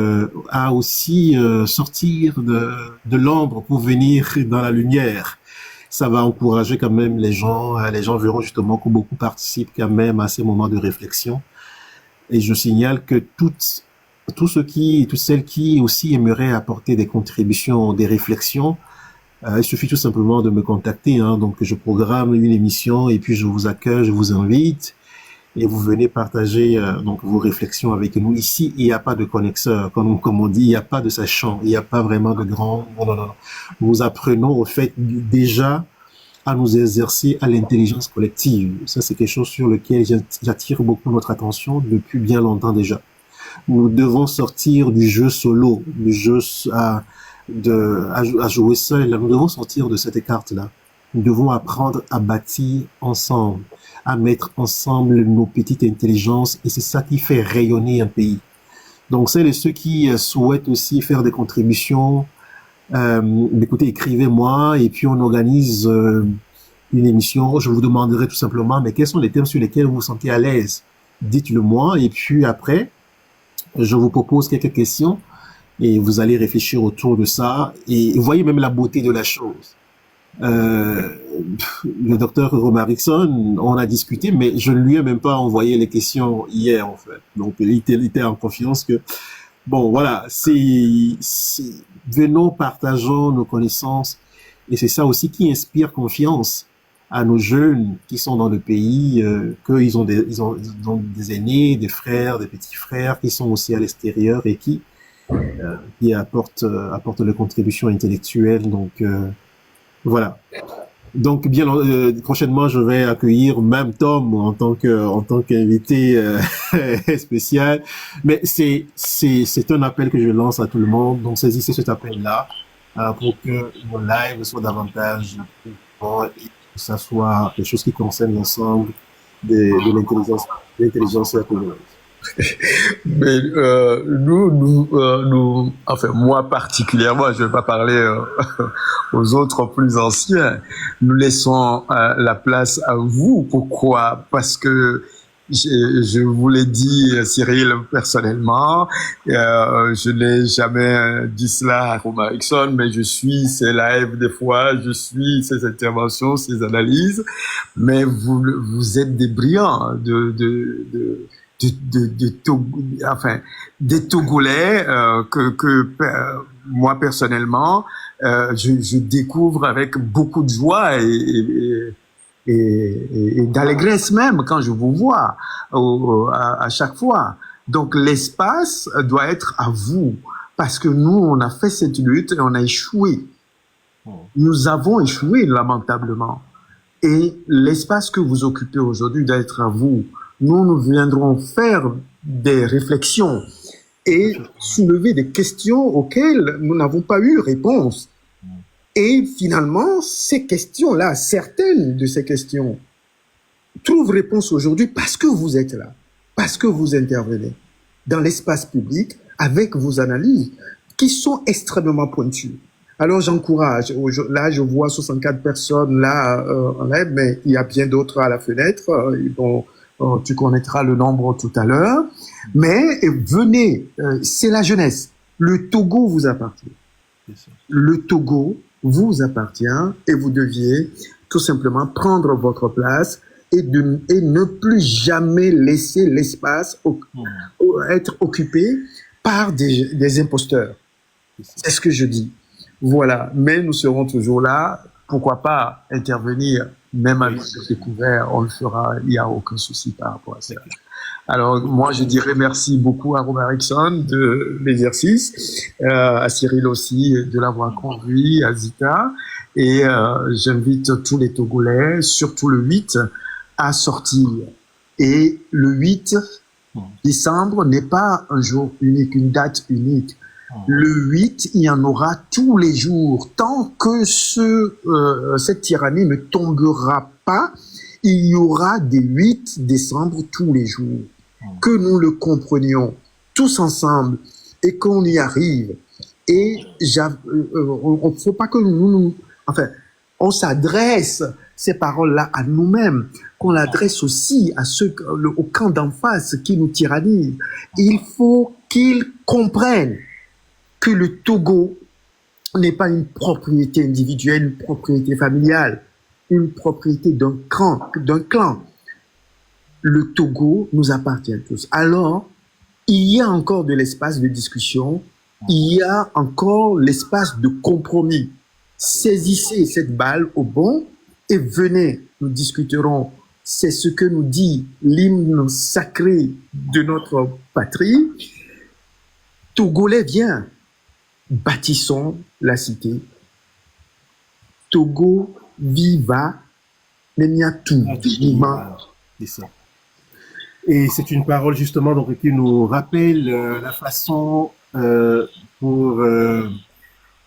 à aussi sortir de l'ombre pour venir dans la lumière. Ça va encourager quand même les gens verront justement que beaucoup participent quand même à ces moments de réflexion. Et je signale que toutes celles qui aussi aimeraient apporter des contributions, des réflexions, il suffit tout simplement de me contacter, hein. Donc je programme une émission et puis je vous accueille, je vous invite. Et vous venez partager donc vos réflexions avec nous. Ici, il n'y a pas de connexeur, comme on dit, il n'y a pas de sachant, il n'y a pas vraiment de grand. Non. Nous apprenons au fait déjà à nous exercer à l'intelligence collective. Ça, c'est quelque chose sur lequel j'attire beaucoup notre attention depuis bien longtemps déjà. Nous devons sortir du jeu solo, du jeu à jouer seul. Nous devons sortir de cette carte-là. Nous devons apprendre à bâtir ensemble, à mettre ensemble nos petites intelligences, et c'est ça qui fait rayonner un pays. Donc, celles et ceux qui souhaitent aussi faire des contributions, écoutez, écrivez-moi, et puis on organise une émission. Je vous demanderai tout simplement, mais quels sont les thèmes sur lesquels vous vous sentez à l'aise? Dites-le moi, et puis après, je vous propose quelques questions, et vous allez réfléchir autour de ça, et voyez même la beauté de la chose. Le docteur Romarickson, on a discuté, mais je ne lui ai même pas envoyé les questions hier, en fait. Donc, il était en confiance que, bon, voilà, venons, partageons nos connaissances. Et c'est ça aussi qui inspire confiance à nos jeunes qui sont dans le pays, qu'ils ont des aînés, des frères, des petits frères qui sont aussi à l'extérieur et qui apportent leur contribution intellectuelle. Donc, voilà. Donc prochainement je vais accueillir même Tom en tant qu'invité spécial. Mais c'est un appel que je lance à tout le monde. Donc saisissez cet appel-là pour que mon live soit davantage bon, et que ça soit quelque chose qui concerne l'ensemble de l'intelligence togolaise. Mais nous, enfin moi particulièrement, je vais pas parler aux autres plus anciens. Nous laissons la place à vous. Pourquoi? Parce que je vous l'ai dit, Cyril, personnellement, je n'ai jamais dit cela à Romarickson, mais je suis ses lives des fois, je suis ses interventions, ses analyses, mais vous êtes des brillants des Togolais que moi personnellement je découvre avec beaucoup de joie et d'allégresse même quand je vous vois à chaque fois. Donc l'espace doit être à vous parce que nous on a fait cette lutte et on a échoué. Nous avons échoué lamentablement. Et l'espace que vous occupez aujourd'hui doit être à vous. Nous viendrons faire des réflexions et soulever des questions auxquelles nous n'avons pas eu réponse. Et finalement, ces questions-là, certaines de ces questions, trouvent réponse aujourd'hui parce que vous êtes là, parce que vous intervenez dans l'espace public avec vos analyses qui sont extrêmement pointues. Alors j'encourage, là je vois 64 personnes là en live, mais il y a bien d'autres à la fenêtre, dont tu connaîtras le nombre tout à l'heure. Mais venez, c'est la jeunesse. Le Togo vous appartient. Le Togo vous appartient et vous deviez tout simplement prendre votre place et ne plus jamais laisser l'espace être occupé par des imposteurs. C'est ce que je dis. Voilà. Mais nous serons toujours là. Pourquoi pas intervenir, même avec le découvert, on le fera. Il n'y a aucun souci par rapport à ça. Alors, moi, je dirais merci beaucoup à Robert Erickson de l'exercice, à Cyril aussi de l'avoir conduit, à Zita. Et j'invite tous les Togolais, surtout le 8, à sortir. Et le 8 décembre n'est pas un jour unique, une date unique. Le 8, il y en aura tous les jours. Tant que cette tyrannie ne tombera pas, il y aura des 8 décembre tous les jours. Que nous le comprenions tous ensemble et qu'on y arrive. Et on faut pas que enfin, on s'adresse ces paroles-là à nous-mêmes, qu'on l'adresse aussi à ceux au camp d'en face qui nous tyrannisent. Il faut qu'ils comprennent que le Togo n'est pas une propriété individuelle, une propriété familiale, une propriété d'un clan. Le Togo nous appartient à tous. Alors, il y a encore de l'espace de discussion, il y a encore l'espace de compromis. Saisissez cette balle au bon et venez, nous discuterons. C'est ce que nous dit l'hymne sacré de notre patrie. Togolais, viens, bâtissons la cité. Togo, viva, Neniatu, vivant. C'est ça. Et c'est une parole justement donc qui nous rappelle la façon pour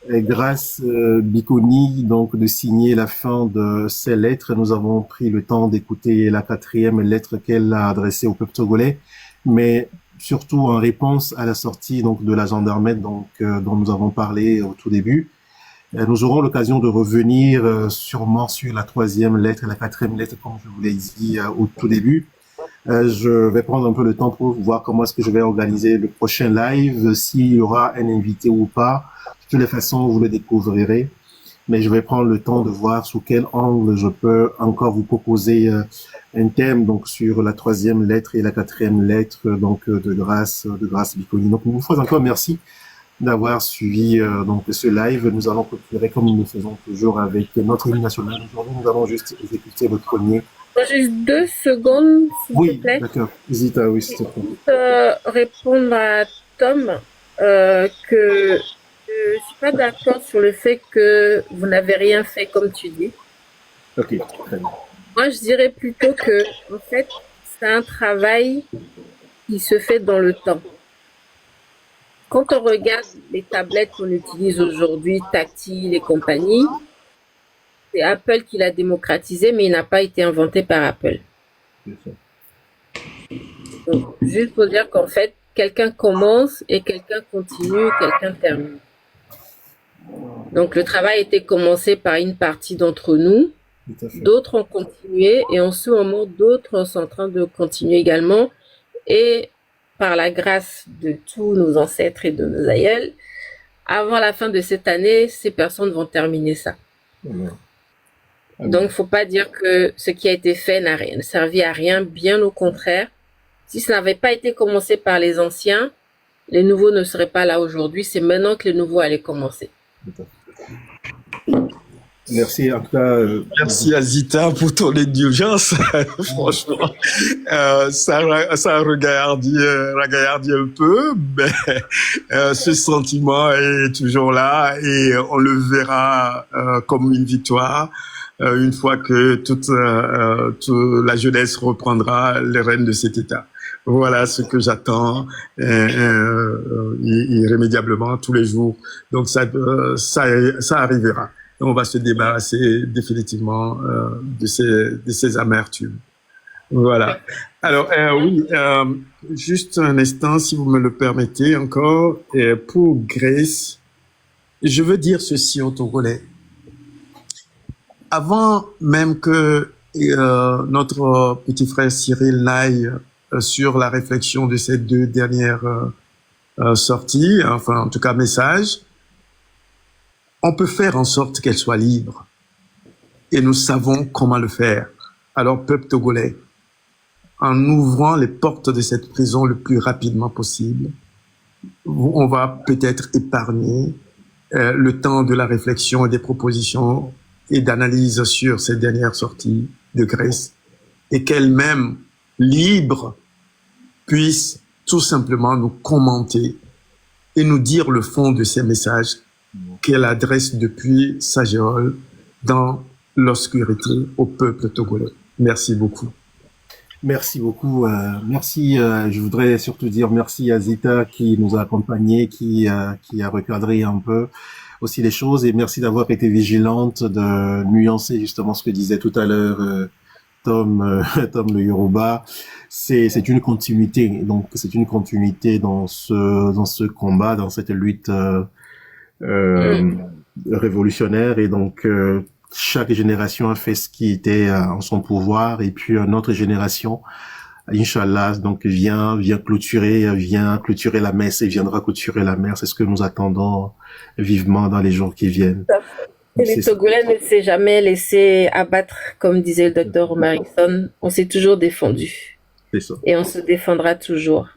Grace Bikoni donc de signer la fin de ses lettres. Nous avons pris le temps d'écouter la 4e lettre qu'elle a adressée au peuple togolais, mais surtout en réponse à la sortie donc de la gendarmerie donc dont nous avons parlé au tout début. Nous aurons l'occasion de revenir sûrement sur la 3e lettre et la 4e lettre comme je vous l'ai dit au tout début. Je vais prendre un peu le temps pour voir comment est-ce que je vais organiser le prochain live, s'il y aura un invité ou pas. De toutes les façons, vous le découvrirez. Mais je vais prendre le temps de voir sous quel angle je peux encore vous proposer un thème donc sur la 3e lettre et la 4e lettre donc de Grace Bikoni. Donc, une fois encore, merci d'avoir suivi donc ce live. Nous allons clôturer comme nous le faisons toujours avec notre hymne national. Aujourd'hui, nous allons juste exécuter le premier. Juste 2 secondes, s'il te plaît. Oui, d'accord. Zita, oui, s'il te plaît. Répondre à Tom que je suis pas d'accord sur le fait que vous n'avez rien fait comme tu dis. Ok, très bien. Moi, je dirais plutôt que, en fait, c'est un travail qui se fait dans le temps. Quand on regarde les tablettes qu'on utilise aujourd'hui, tactiles et compagnie, c'est Apple qui l'a démocratisé, mais il n'a pas été inventé par Apple. Donc, juste pour dire qu'en fait, quelqu'un commence et quelqu'un continue, quelqu'un termine. Donc, le travail a été commencé par une partie d'entre nous. D'autres ont continué et en ce moment, d'autres sont en train de continuer également. Et par la grâce de tous nos ancêtres et de nos aïeuls, avant la fin de cette année, ces personnes vont terminer ça. Donc, faut pas dire que ce qui a été fait n'a servi à rien, bien au contraire. Si ça n'avait pas été commencé par les anciens, les nouveaux ne seraient pas là aujourd'hui. C'est maintenant que les nouveaux allaient commencer. Merci en tout cas. Merci Azita pour ton indulgence. Franchement, ça a regardé un peu, mais ce sentiment est toujours là et on le verra comme une victoire une fois que toute la jeunesse reprendra les rênes de cet État. Voilà ce que j'attends irrémédiablement tous les jours. Donc ça arrivera. on va se débarrasser définitivement de ces amertumes. Voilà. Alors, oui, juste un instant, si vous me le permettez encore. Pour Grace, je veux dire ceci aux Togolais. Avant même que notre petit frère Cyril n'aille sur la réflexion de ces 2 dernières sorties, enfin, en tout cas, messages, on peut faire en sorte qu'elle soit libre. Et nous savons comment le faire. Alors, peuple togolais, en ouvrant les portes de cette prison le plus rapidement possible, on va peut-être épargner le temps de la réflexion et des propositions et d'analyse sur ces dernières sorties de Grace, et qu'elle-même, libre, puisse tout simplement nous commenter et nous dire le fond de ces messages qu'elle adresse depuis sa géole dans l'obscurité au peuple togolais. Merci beaucoup. Merci beaucoup. Merci. Je voudrais surtout dire merci à Zita qui nous a accompagnés, qui a recadré un peu aussi les choses, et merci d'avoir été vigilante, de nuancer justement ce que disait tout à l'heure Tom le Yoruba. C'est une continuité. Donc c'est une continuité dans ce combat, dans cette lutte révolutionnaire, et donc chaque génération a fait ce qui était en son pouvoir, et puis notre génération, Inch'Allah, donc vient clôturer la messe et viendra clôturer la mer. C'est ce que nous attendons vivement dans les jours qui viennent. Et les Togolais ne s'est jamais laissé abattre, comme disait le docteur Omarison. On s'est toujours défendu. C'est ça. Et on se défendra toujours.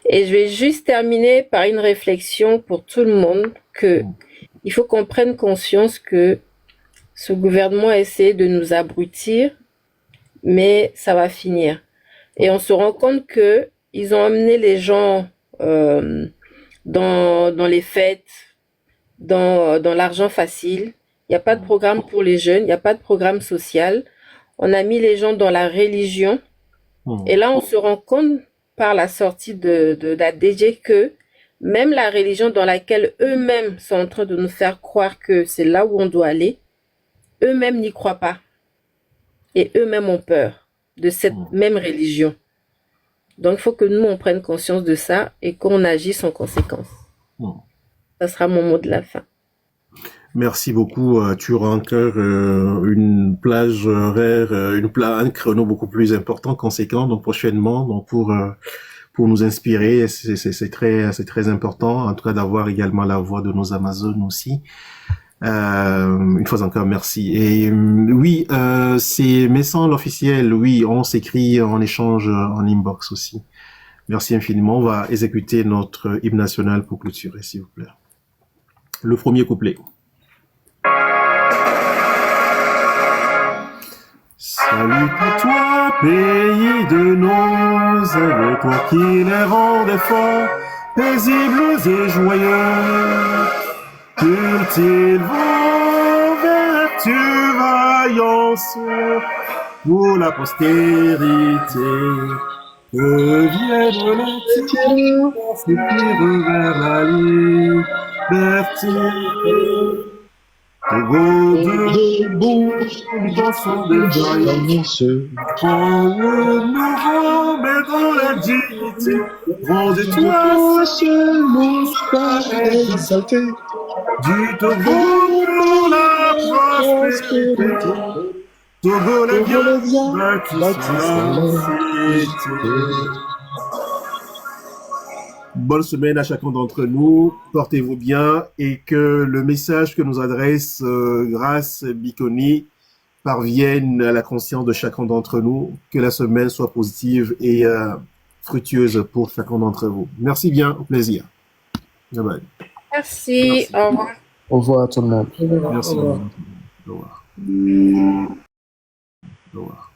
Et je vais juste terminer par une réflexion pour tout le monde, que il faut qu'on prenne conscience que ce gouvernement a essayé de nous abrutir, mais ça va finir. Et on se rend compte que ils ont amené les gens dans les fêtes, dans l'argent facile. Il n'y a pas de programme pour les jeunes, il n'y a pas de programme social. On a mis les gens dans la religion. Et là, on se rend compte par la sortie de la DG que même la religion dans laquelle eux-mêmes sont en train de nous faire croire que c'est là où on doit aller, eux-mêmes n'y croient pas. Et eux-mêmes ont peur de cette même religion. Donc, il faut que nous, on prenne conscience de ça et qu'on agisse en conséquence. Ça sera mon mot de la fin. Merci beaucoup. Tu auras encore une plage horaire, un créneau beaucoup plus important, conséquent, donc prochainement, donc pour nous inspirer. C'est très important, en tout cas, d'avoir également la voix de nos Amazones aussi. Une fois encore, merci. Et oui, c'est Messan l'officiel. Oui, on s'écrit, on échange en inbox aussi. Merci infiniment. On va exécuter notre hymne national pour clôturer, s'il vous plaît. Le premier couplet. Salut à toi, pays de nos aïeux, toi qui les rendais forts, paisibles et joyeux. Cultive vos vertus, vaillance, pour la postérité. Que vienne le tiers, soupir vers la liberté. Togo debout, dansons de vaillance, en honorant, mais dans la dignité. Rendez-toi seul, mouche exalté. Du Togo pour la prospérité. Togo les biens, bâtissons la cité. Bonne semaine à chacun d'entre nous, portez-vous bien, et que le message que nous adresse Grace Bikoni parvienne à la conscience de chacun d'entre nous, que la semaine soit positive et fructueuse pour chacun d'entre vous. Merci bien, au plaisir. Bye bye. Merci. Au revoir. Au revoir à tout le monde. Merci. Au revoir. Au revoir.